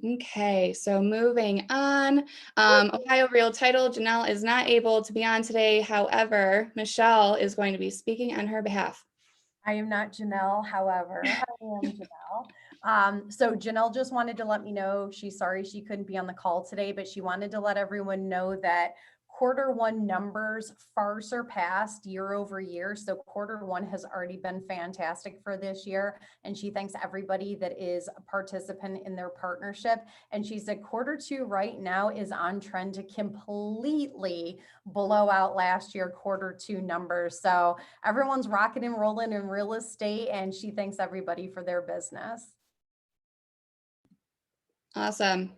Okay, so moving on, Ohio Real Title, Janelle is not able to be on today. However, Michelle is going to be speaking on her behalf. I am not Janelle, however, I am Janelle. So Janelle just wanted to let me know she's sorry she couldn't be on the call today, but she wanted to let everyone know that Q1 numbers far surpassed year over year. So Q1 has already been fantastic for this year. And she thanks everybody that is a participant in their partnership. And she said Q2 right now is on trend to completely blow out last year Q2 numbers. So everyone's rocking and rolling in real estate, and she thanks everybody for their business. Awesome.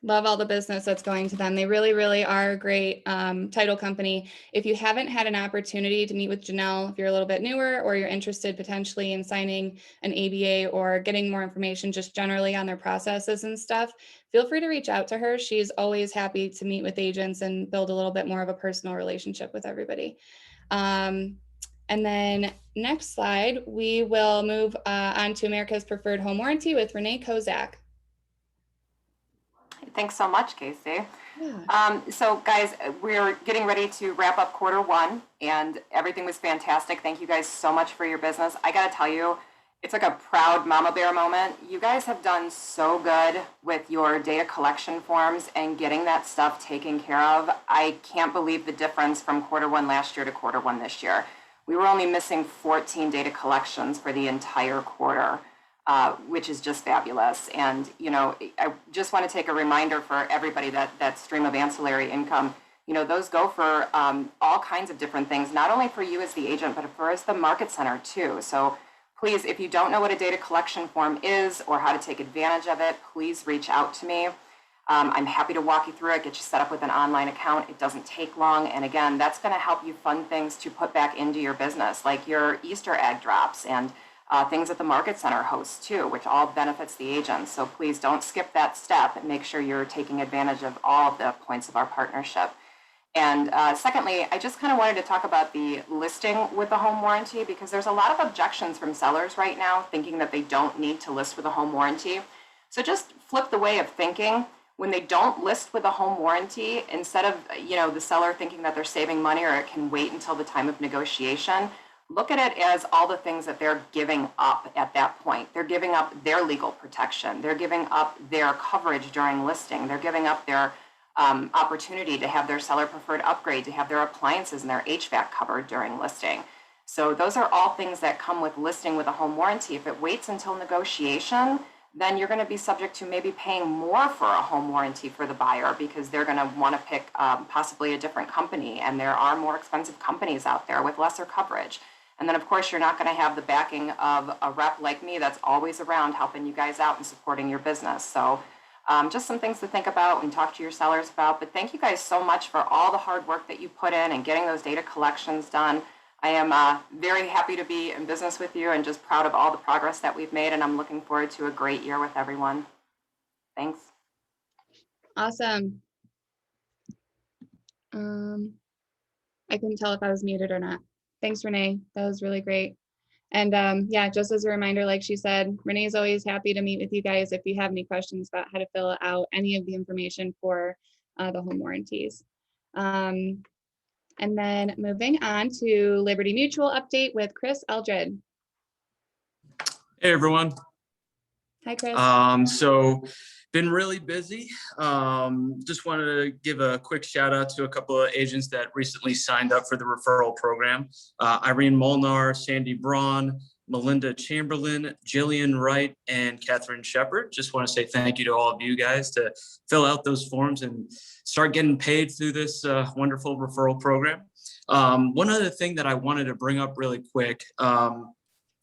Love all the business that's going to them. They really, really are a great title company. If you haven't had an opportunity to meet with Janelle, if you're a little bit newer or you're interested potentially in signing an ABA or getting more information just generally on their processes and stuff, feel free to reach out to her. She's always happy to meet with agents and build a little bit more of a personal relationship with everybody. And then next slide, we will move on to America's Preferred Home Warranty with Renee Kozak. Thanks so much, Casey. So guys, we're getting ready to wrap up Q1 and everything was fantastic. Thank you guys so much for your business. I gotta tell you, it's like a proud mama bear moment. You guys have done so good with your data collection forms and getting that stuff taken care of. I can't believe the difference from Q1 last year to Q1 this year. We were only missing 14 data collections for the entire quarter. Which is just fabulous. And, you know, I just want to take a reminder for everybody that stream of ancillary income, you know, those go for all kinds of different things, not only for you as the agent, but for as the market center too. So please, if you don't know what a data collection form is or how to take advantage of it, please reach out to me. I'm happy to walk you through it, get you set up with an online account. It doesn't take long. And again, that's going to help you fund things to put back into your business, like your Easter egg drops and things that the market center hosts too, which all benefits the agents. So please don't skip that step and make sure you're taking advantage of all of the points of our partnership. And secondly, I just kind of wanted to talk about the listing with the home warranty because there's a lot of objections from sellers right now thinking that they don't need to list with a home warranty. So just flip the way of thinking. When they don't list with a home warranty, instead of, you know, the seller thinking that they're saving money or it can wait until the time of negotiation, look at it as all the things that they're giving up at that point. They're giving up their legal protection. They're giving up their coverage during listing. They're giving up their opportunity to have their seller preferred upgrade, to have their appliances and their HVAC covered during listing. So those are all things that come with listing with a home warranty. If it waits until negotiation, then you're going to be subject to maybe paying more for a home warranty for the buyer because they're going to want to pick possibly a different company. And there are more expensive companies out there with lesser coverage. And then, of course, you're not going to have the backing of a rep like me that's always around helping you guys out and supporting your business. So just some things to think about and talk to your sellers about. But thank you guys so much for all the hard work that you put in and getting those data collections done. I am very happy to be in business with you and just proud of all the progress that we've made. And I'm looking forward to a great year with everyone. Thanks. Awesome. I couldn't tell if I was muted or not. Thanks, Renee. That was really great. And yeah, just as a reminder, like she said, Renee is always happy to meet with you guys if you have any questions about how to fill out any of the information for the home warranties. And then moving on to Liberty Mutual update with Chris Eldred. Hey, everyone. Hi, Chris. So been really busy. Just wanted to give a quick shout out to a couple of agents that recently signed up for the referral program. Irene Molnar, Sandy Braun, Melinda Chamberlain, Jillian Wright, and Catherine Shepard. Just want to say thank you to all of you guys to fill out those forms and start getting paid through this wonderful referral program. One other thing that I wanted to bring up really quick,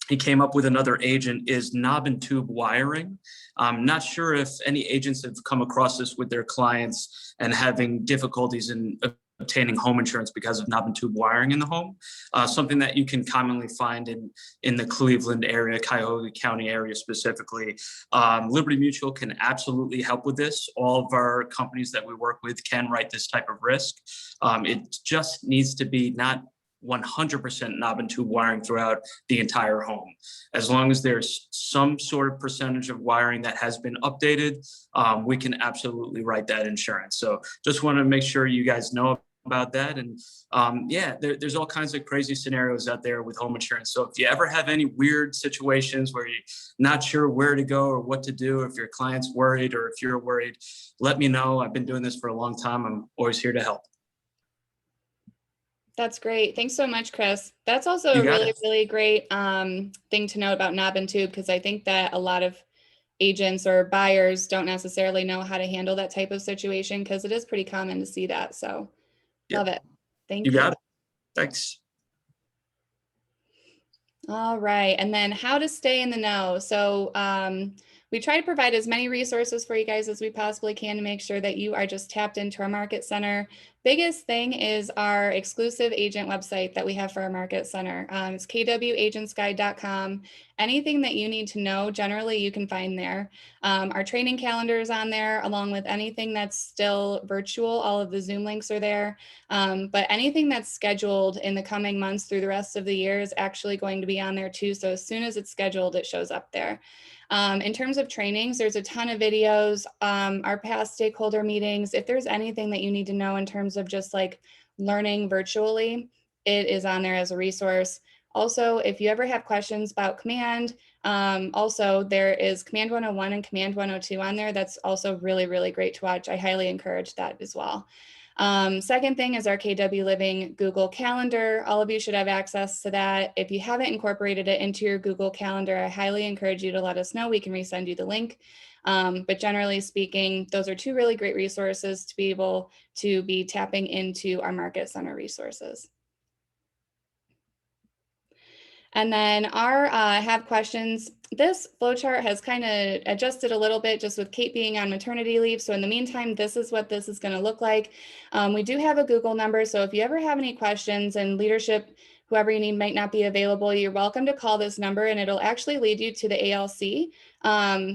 he came up with another agent, is knob and tube wiring. I'm not sure if any agents have come across this with their clients and having difficulties in obtaining home insurance because of knob and tube wiring in the home. Something that you can commonly find in the Cleveland area, Cuyahoga County area specifically. Liberty Mutual can absolutely help with this. All of our companies that we work with can write this type of risk. It just needs to be not 100% knob and tube wiring throughout the entire home. As long as there's some sort of percentage of wiring that has been updated, we can absolutely write that insurance. So just want to make sure you guys know about that. And yeah, there's all kinds of crazy scenarios out there with home insurance. So if you ever have any weird situations where you're not sure where to go or what to do, if your client's worried or if you're worried, let me know. I've been doing this for a long time. I'm always here to help. That's great. Thanks so much, Chris. That's also a really, really great thing to know about knob and tube, because I think that a lot of agents or buyers don't necessarily know how to handle that type of situation, because it is pretty common to see that. So love it. Thank you. You got it. Thanks. All right. And then how to stay in the know. So we try to provide as many resources for you guys as we possibly can to make sure that you are just tapped into our market center. Biggest thing is our exclusive agent website that we have for our market center. It's kwagentsguide.com. Anything that you need to know, generally you can find there. Our training calendar is on there, along with anything that's still virtual. All of the Zoom links are there. But anything that's scheduled in the coming months through the rest of the year is actually going to be on there too. So as soon as it's scheduled, it shows up there. In terms of trainings, there's a ton of videos, our past stakeholder meetings. If there's anything that you need to know in terms of just like learning virtually, it is on there as a resource. Also, if you ever have questions about Command, also there is Command 101 and Command 102 on there. That's also really, really great to watch. I highly encourage that as well. Second thing is our KW Living Google Calendar. All of you should have access to that. If you haven't incorporated it into your Google Calendar, I highly encourage you to let us know. We can resend you the link. But generally speaking, those are two really great resources to be able to be tapping into our Market Center resources. And then our have questions. This flowchart has kind of adjusted a little bit just with Kate being on maternity leave. So in the meantime, this is what this is going to look like. We do have a Google number. So if you ever have any questions and leadership, whoever you need might not be available, you're welcome to call this number and it'll actually lead you to the ALC.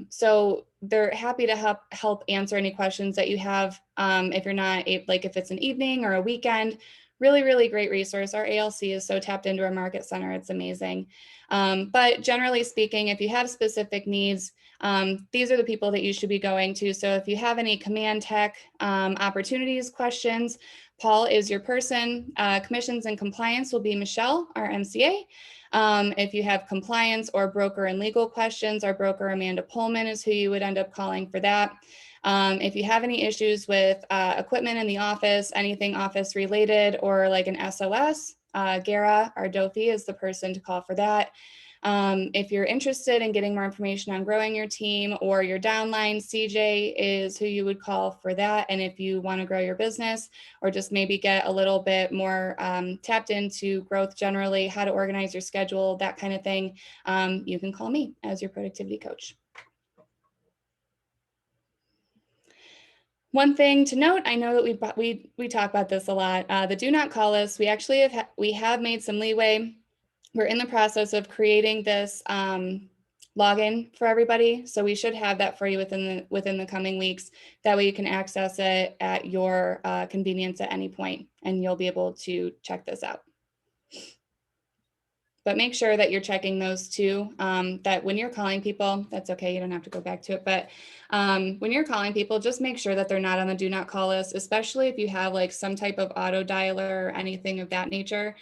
So they're happy to help answer any questions that you have if you're not, like if it's an evening or a weekend. Really, really great resource. Our ALC is so tapped into our market center. It's amazing. But generally speaking, if you have specific needs, these are the people that you should be going to. So if you have any command tech opportunities, questions, Paul is your person. Commissions and compliance will be Michelle, our MCA. If you have compliance or broker and legal questions, our broker Amanda Pullman is who you would end up calling for that. If you have any issues with equipment in the office, anything office related, or like an SOS, Gara Ardofi is the person to call for that. If you're interested in getting more information on growing your team or your downline, CJ is who you would call for that. And if you want to grow your business or just maybe get a little bit more tapped into growth generally, how to organize your schedule, that kind of thing, you can call me as your productivity coach. One thing to note, I know that we talk about this a lot, the do not call list. We actually have made some leeway. We're in the process of creating this login for everybody. So we should have that for you within the coming weeks. That way you can access it at your convenience at any point, and you'll be able to check this out. But make sure that you're checking those too, that when you're calling people, that's okay, you don't have to go back to it, but when you're calling people, just make sure that they're not on the do not call list, especially if you have like some type of auto dialer or anything of that nature.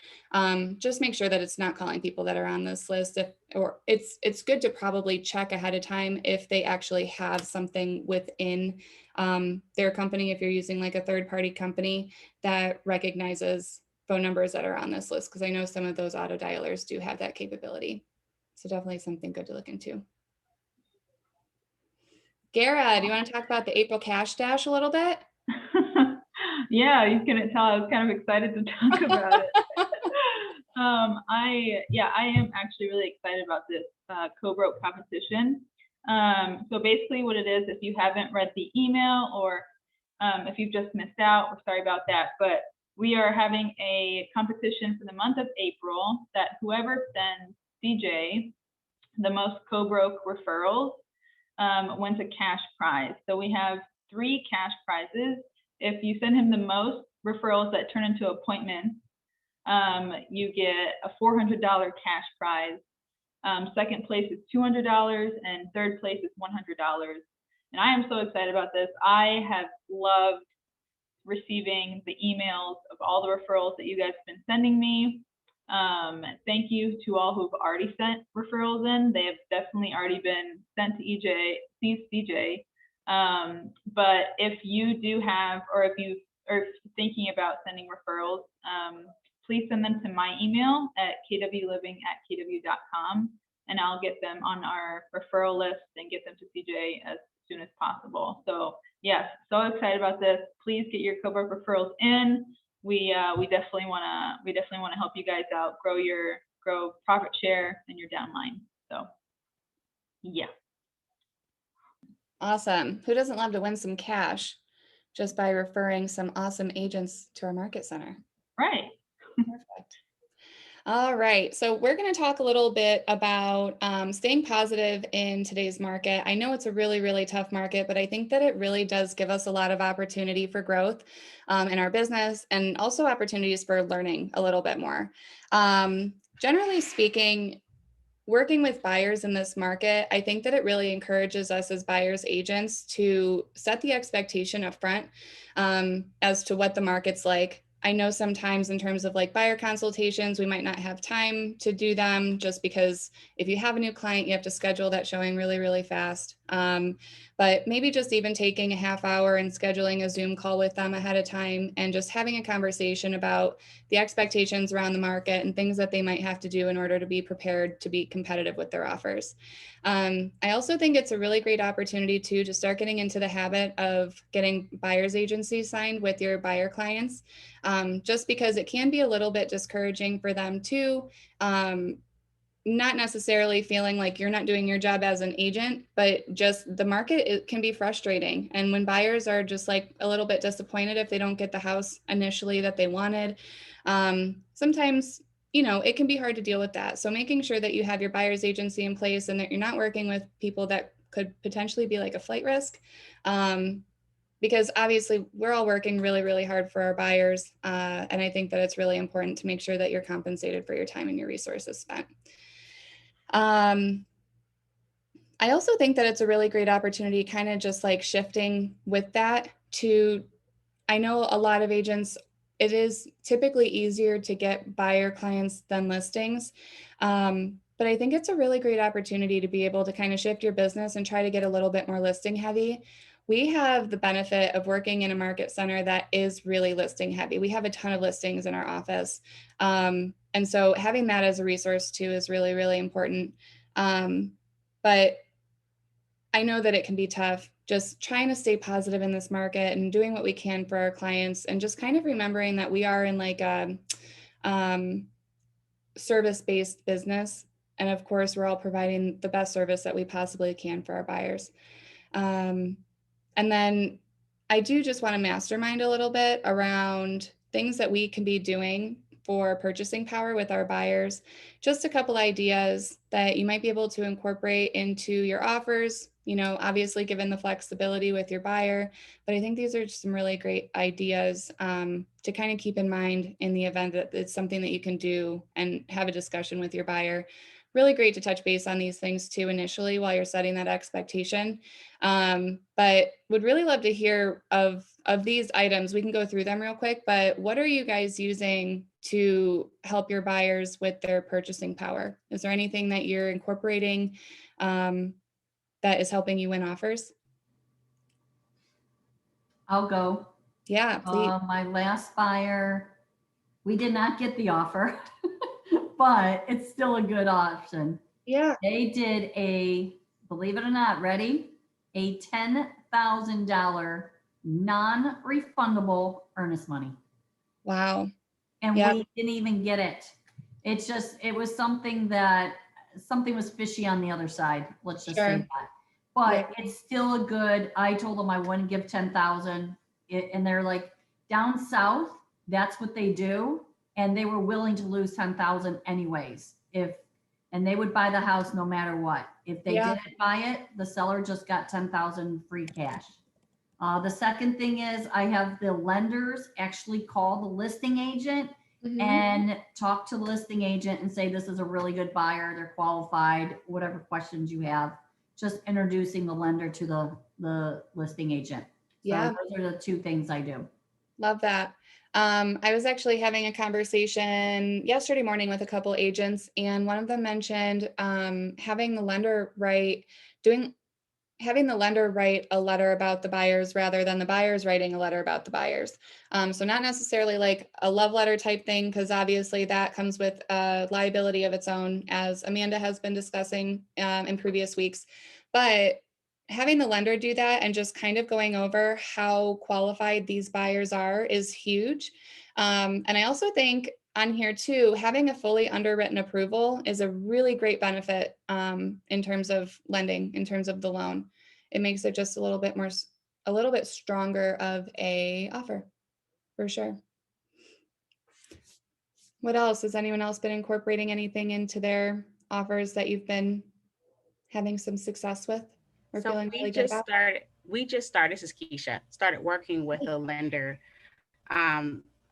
Just make sure that it's not calling people that are on this list. Or it's good to probably check ahead of time if they actually have something within their company, if you're using like a third party company that recognizes phone numbers that are on this list, because I know some of those auto dialers do have that capability. So definitely something good to look into. Gara, do you want to talk about the April Cash Dash a little bit? Yeah, you couldn't tell. I was kind of excited to talk about it. I am actually really excited about this co-broke competition. So basically what it is, if you haven't read the email or if you've just missed out, we're sorry about that, but we are having a competition for the month of April that whoever sends CJ the most co-broke referrals wins a cash prize. So we have 3 cash prizes. If you send him the most referrals that turn into appointments, you get a $400 cash prize. Second place is $200 and third place is $100. And I am so excited about this. I have loved receiving the emails of all the referrals that you guys have been sending me. Thank you to all who've already sent referrals in. They have definitely already been sent to CJ. But if you do have, or if you are thinking about sending referrals, please send them to my email at kwliving@kw.com, and I'll get them on our referral list and get them to CJ as soon as possible. So yes, so excited about this. Please get your co-broke referrals in. We definitely want to help you guys out, grow profit share in your downline. So yeah. Awesome. Who doesn't love to win some cash just by referring some awesome agents to our market center? Right. Perfect. All right, so we're going to talk a little bit about staying positive in today's market. I know it's a really, really tough market, but I think that it really does give us a lot of opportunity for growth in our business, and also opportunities for learning a little bit more. Generally speaking, working with buyers in this market, I think that it really encourages us as buyers agents to set the expectation up front as to what the market's like. I know sometimes in terms of like buyer consultations, we might not have time to do them just because if you have a new client, you have to schedule that showing really, really fast. But maybe just even taking a half hour and scheduling a Zoom call with them ahead of time and just having a conversation about the expectations around the market and things that they might have to do in order to be prepared to be competitive with their offers. I also think it's a really great opportunity too to start getting into the habit of getting buyer's agencies signed with your buyer clients, just because it can be a little bit discouraging for them too. Not necessarily feeling like you're not doing your job as an agent, but just the market, it can be frustrating. And when buyers are just like a little bit disappointed if they don't get the house initially that they wanted, sometimes, you know, it can be hard to deal with that. So making sure that you have your buyer's agency in place and that you're not working with people that could potentially be like a flight risk. Because obviously we're all working really, really hard for our buyers. And I think that it's really important to make sure that you're compensated for your time and your resources spent. I also think that it's a really great opportunity, kind of just like shifting with that to, I know a lot of agents, it is typically easier to get buyer clients than listings. But I think it's a really great opportunity to be able to kind of shift your business and try to get a little bit more listing heavy. We have the benefit of working in a market center that is really listing heavy. We have a ton of listings in our office. And so having that as a resource too is really, really important. But I know that it can be tough just trying to stay positive in this market and doing what we can for our clients, and just kind of remembering that we are in like a service-based business. And of course, we're all providing the best service that we possibly can for our buyers. And then I do just want to mastermind a little bit around things that we can be doing for purchasing power with our buyers. Just a couple ideas that you might be able to incorporate into your offers, you know, obviously given the flexibility with your buyer, but I think these are just some really great ideas to kind of keep in mind in the event that it's something that you can do and have a discussion with your buyer. Really great to touch base on these things too initially while you're setting that expectation. But would really love to hear of these items. We can go through them real quick, but what are you guys using to help your buyers with their purchasing power? Is there anything that you're incorporating that is helping you win offers? I'll go. Yeah, please. My last buyer, we did not get the offer, but it's still a good option. Yeah. They did a, believe it or not, ready? A $10,000 non-refundable earnest money. Wow. And Yep. we didn't even get it. It's just, it was something that, something was fishy on the other side. Let's just say Sure. that. But Yeah. it's still a good, I told them I wouldn't give 10,000. And they're like, down south, that's what they do. And they were willing to lose 10,000 anyways. And they would buy the house no matter what. If they Yeah. didn't buy it, the seller just got 10,000 free cash. The second thing is I have the lenders actually call the listing agent and talk to the listing agent and say, this is a really good buyer. They're qualified, whatever questions you have, just introducing the lender to the listing agent. So Yeah. those are the two things I do. Love that. I was actually having a conversation yesterday morning with a couple agents, and one of them mentioned having the lender write a letter about the buyers rather than the buyers writing a letter about the buyers. So not necessarily like a love letter type thing, because obviously that comes with a liability of its own, as Amanda has been discussing in previous weeks. But having the lender do that and just kind of going over how qualified these buyers are is huge. And I also think on here too, having a fully underwritten approval is a really great benefit in terms of lending, in terms of the loan. It makes it just a little bit stronger of a offer, for sure. What else? Has anyone else been incorporating anything into their offers that you've been having some success with or So feeling we really good just about? started, this is Keisha, started working with a lender.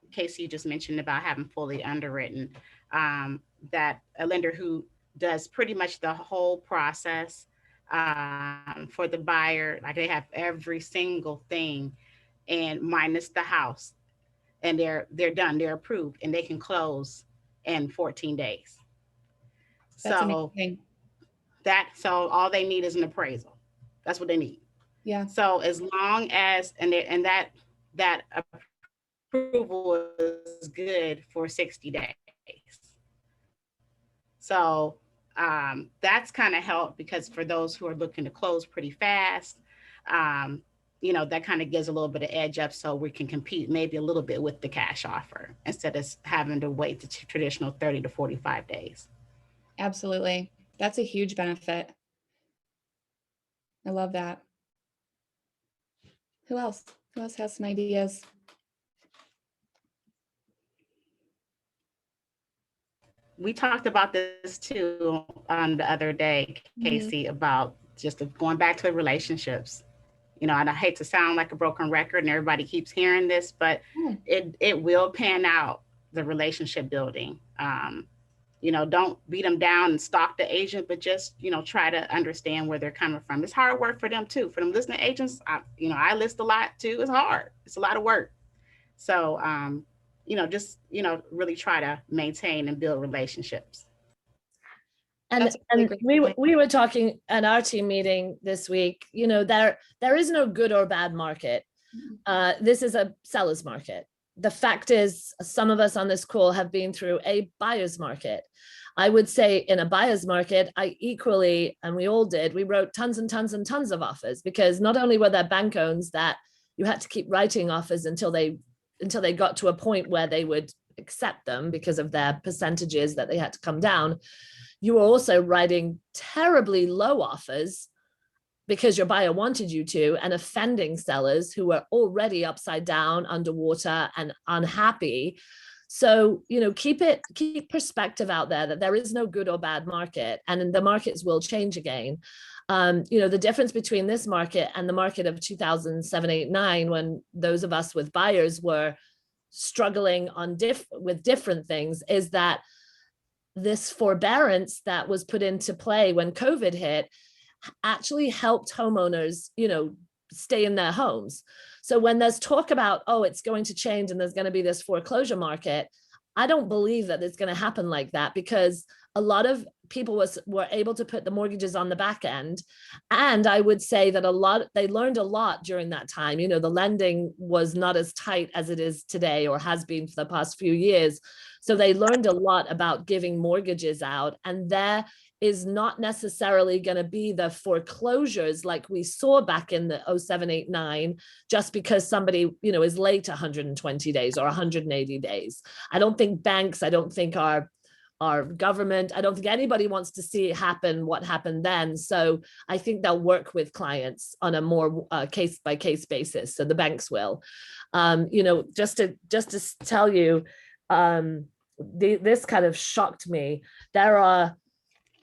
Casey just mentioned about having fully underwritten, that a lender who does pretty much the whole process for the buyer. Like they have every single thing and minus the house, and they're done, they're approved, and they can close in 14 days. That's So amazing. so all they need is an appraisal. That's what they need. Yeah. So as long as that approval is good for 60 days. So that's kind of helped, because for those who are looking to close pretty fast, that kind of gives a little bit of edge up, so we can compete maybe a little bit with the cash offer instead of having to wait the traditional 30 to 45 days. Absolutely. That's a huge benefit. I love that. Who else? Who else has some ideas? We talked about this too on the other day, Casey, about just going back to relationships. And I hate to sound like a broken record and everybody keeps hearing this, but it will pan out, the relationship building. Don't beat them down and stalk the agent, but just, try to understand where they're coming from. It's hard work for them too. For them listening agents, I list a lot too. It's hard. It's a lot of work. So, just, really try to maintain and build relationships. And we were talking at our team meeting this week, there is no good or bad market. This is a seller's market. The fact is, some of us on this call have been through a buyer's market. I would say in a buyer's market, I equally, and we all did, we wrote tons and tons and tons of offers, because not only were there bank owns that you had to keep writing offers until they got to a point where they would accept them because of their percentages that they had to come down. You were also writing terribly low offers because your buyer wanted you to, and offending sellers who were already upside down, underwater, and unhappy. So, keep perspective out there that there is no good or bad market, and the markets will change again. The difference between this market and the market of 2007, 8, 9, when those of us with buyers were struggling with different things, is that this forbearance that was put into play when COVID hit actually helped homeowners, stay in their homes. So when there's talk about, oh, it's going to change and there's going to be this foreclosure market, I don't believe that it's going to happen like that, because a lot of people were able to put the mortgages on the back end. And I would say that they learned a lot during that time. The lending was not as tight as it is today, or has been for the past few years. So they learned a lot about giving mortgages out, and there is not necessarily going to be the foreclosures like we saw back in the 07, 8, 9, just because somebody, is late 120 days or 180 days. I don't think banks, I don't think our government, I don't think anybody wants to see what happened then. So I think they'll work with clients on a more case by case basis. So the banks will, just to tell you, this kind of shocked me. There are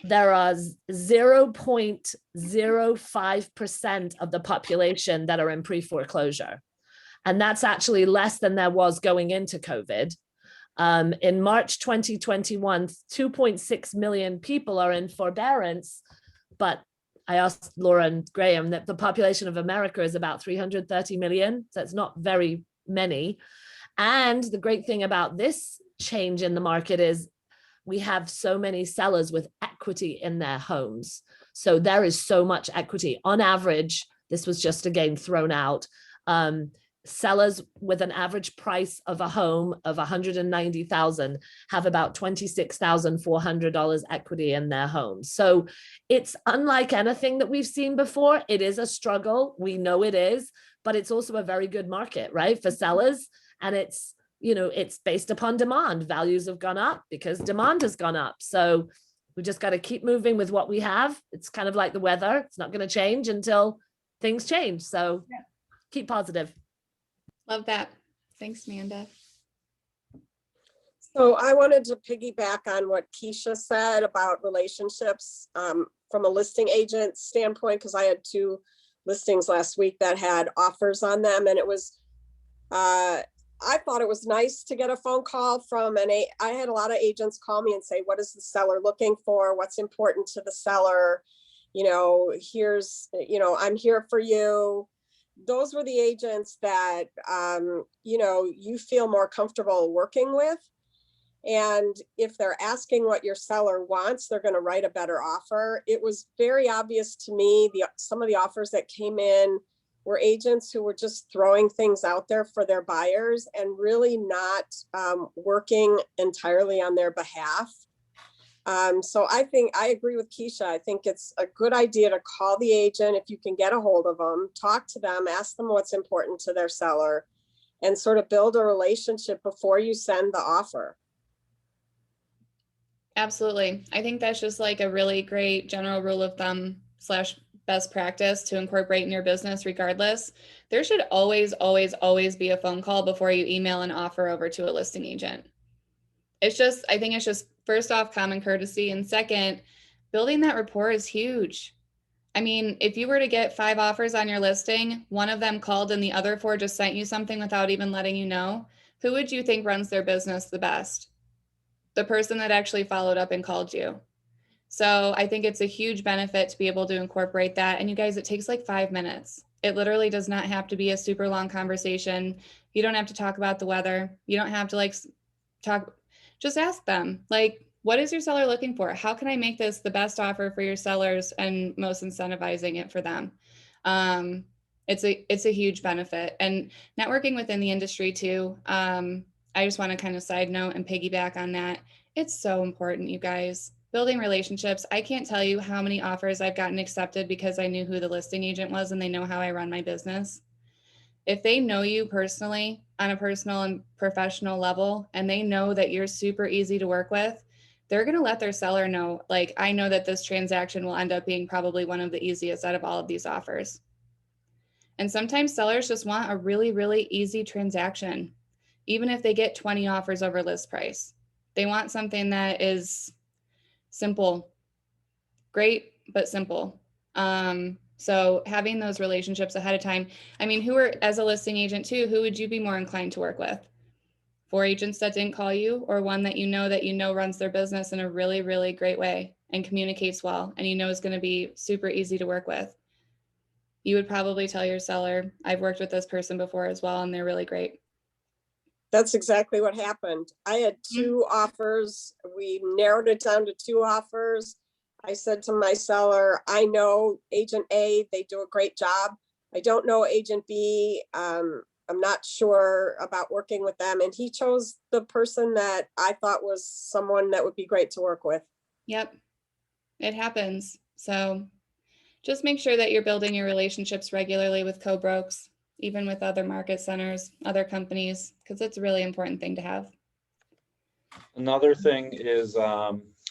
0.05% of the population that are in pre-foreclosure. And that's actually less than there was going into COVID. In March 2021, 2.6 million people are in forbearance, but I asked Laura and Graham that the population of America is about 330 million. So it's not very many. And the great thing about this change in the market is we have so many sellers with equity in their homes. So there is so much equity. On average, this was just again thrown out, sellers with an average price of a home of $190,000 have about $26,400 equity in their homes. So it's unlike anything that we've seen before. It is a struggle. We know it is, but it's also a very good market, right, for sellers. And it's based upon demand. Values have gone up because demand has gone up. So we just got to keep moving with what we have. It's kind of like the weather. It's not going to change until things change. So keep positive. Love that. Thanks, Amanda. So I wanted to piggyback on what Keisha said about relationships from a listing agent standpoint, because I had 2 listings last week that had offers on them. And it was, I thought it was nice to get a phone call from I had a lot of agents call me and say, what is the seller looking for? What's important to the seller? Here's, I'm here for you. Those were the agents that, you feel more comfortable working with. And if they're asking what your seller wants, they're going to write a better offer. It was very obvious to me, some of the offers that came in were agents who were just throwing things out there for their buyers and really not working entirely on their behalf. So I think I agree with Keisha. I think it's a good idea to call the agent if you can get a hold of them, talk to them, ask them what's important to their seller, and sort of build a relationship before you send the offer. Absolutely. I think that's just like a really great general rule of thumb / best practice to incorporate in your business regardless. There should always, always, always be a phone call before you email an offer over to a listing agent. I think it's just first off, common courtesy. And second, building that rapport is huge. I mean, if you were to get 5 offers on your listing, one of them called and the other 4 just sent you something without even letting you know, who would you think runs their business the best? The person that actually followed up and called you. So I think it's a huge benefit to be able to incorporate that. And you guys, it takes like 5 minutes. It literally does not have to be a super long conversation. You don't have to talk about the weather. You don't have to just ask them, what is your seller looking for? How can I make this the best offer for your sellers and most incentivizing it for them? It's a huge benefit. And networking within the industry too. I just want to kind of side note and piggyback on that. It's so important, you guys. Building relationships. I can't tell you how many offers I've gotten accepted because I knew who the listing agent was and they know how I run my business. If they know you personally on a personal and professional level, and they know that you're super easy to work with, they're going to let their seller know, I know that this transaction will end up being probably one of the easiest out of all of these offers. And sometimes sellers just want a really, really easy transaction. even if they get 20 offers over list price. They want something that is simple, great, but simple. So having those relationships ahead of time, I mean, as a listing agent too, who would you be more inclined to work with? 4 agents that didn't call you, or one that you know runs their business in a really, really great way and communicates well, and you know is going to be super easy to work with? You would probably tell your seller, I've worked with this person before as well, and they're really great. That's exactly what happened. I had 2 offers. We narrowed it down to 2 offers. I said to my seller, I know agent A, they do a great job. I don't know agent B. I'm not sure about working with them. And he chose the person that I thought was someone that would be great to work with. Yep, it happens. So just make sure that you're building your relationships regularly with co-brokes, even with other market centers, other companies, because it's a really important thing to have. Another thing is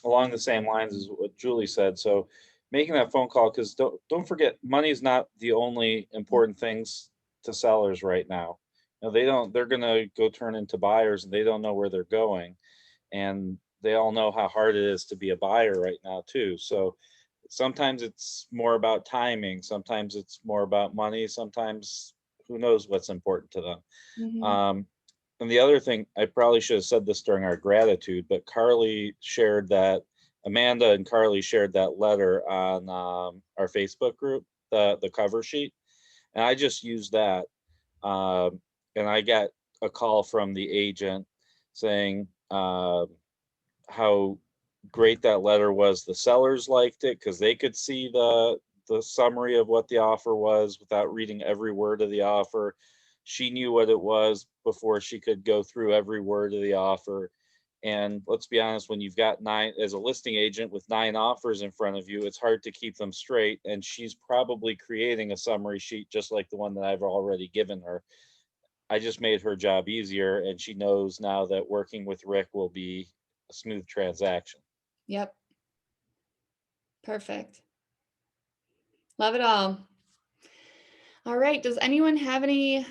along the same lines as what Julie said. So making that phone call, because don't forget, money is not the only important things to sellers right now. You know, they're gonna go turn into buyers and they don't know where they're going. And they all know how hard it is to be a buyer right now too. So sometimes it's more about timing, sometimes it's more about money, sometimes who knows what's important to them. And the other thing, I probably should have said this during our gratitude, but Amanda and Carly shared that letter on our Facebook group, the cover sheet. And I just used that. And I got a call from the agent saying how great that letter was. The sellers liked it because they could see the summary of what the offer was without reading every word of the offer. She knew what it was before she could go through every word of the offer. And let's be honest, when you've got 9, as a listing agent with 9 offers in front of you, it's hard to keep them straight. And she's probably creating a summary sheet just like the one that I've already given her. I just made her job easier, and she knows now that working with Rick will be a smooth transaction. Yep. Perfect. Love it all. All right. Does anyone have any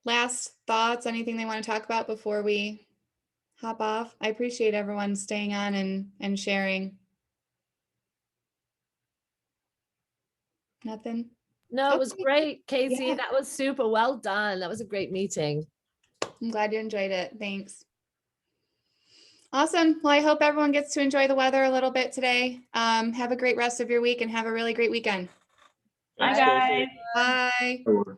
last thoughts, anything they want to talk about before we hop off? I appreciate everyone staying on and sharing. Nothing? No, it was great, Casey. Yeah. That was super well done. That was a great meeting. I'm glad you enjoyed it. Thanks. Awesome. Well, I hope everyone gets to enjoy the weather a little bit today. Have a great rest of your week and have a really great weekend. Bye, guys. Bye. Bye.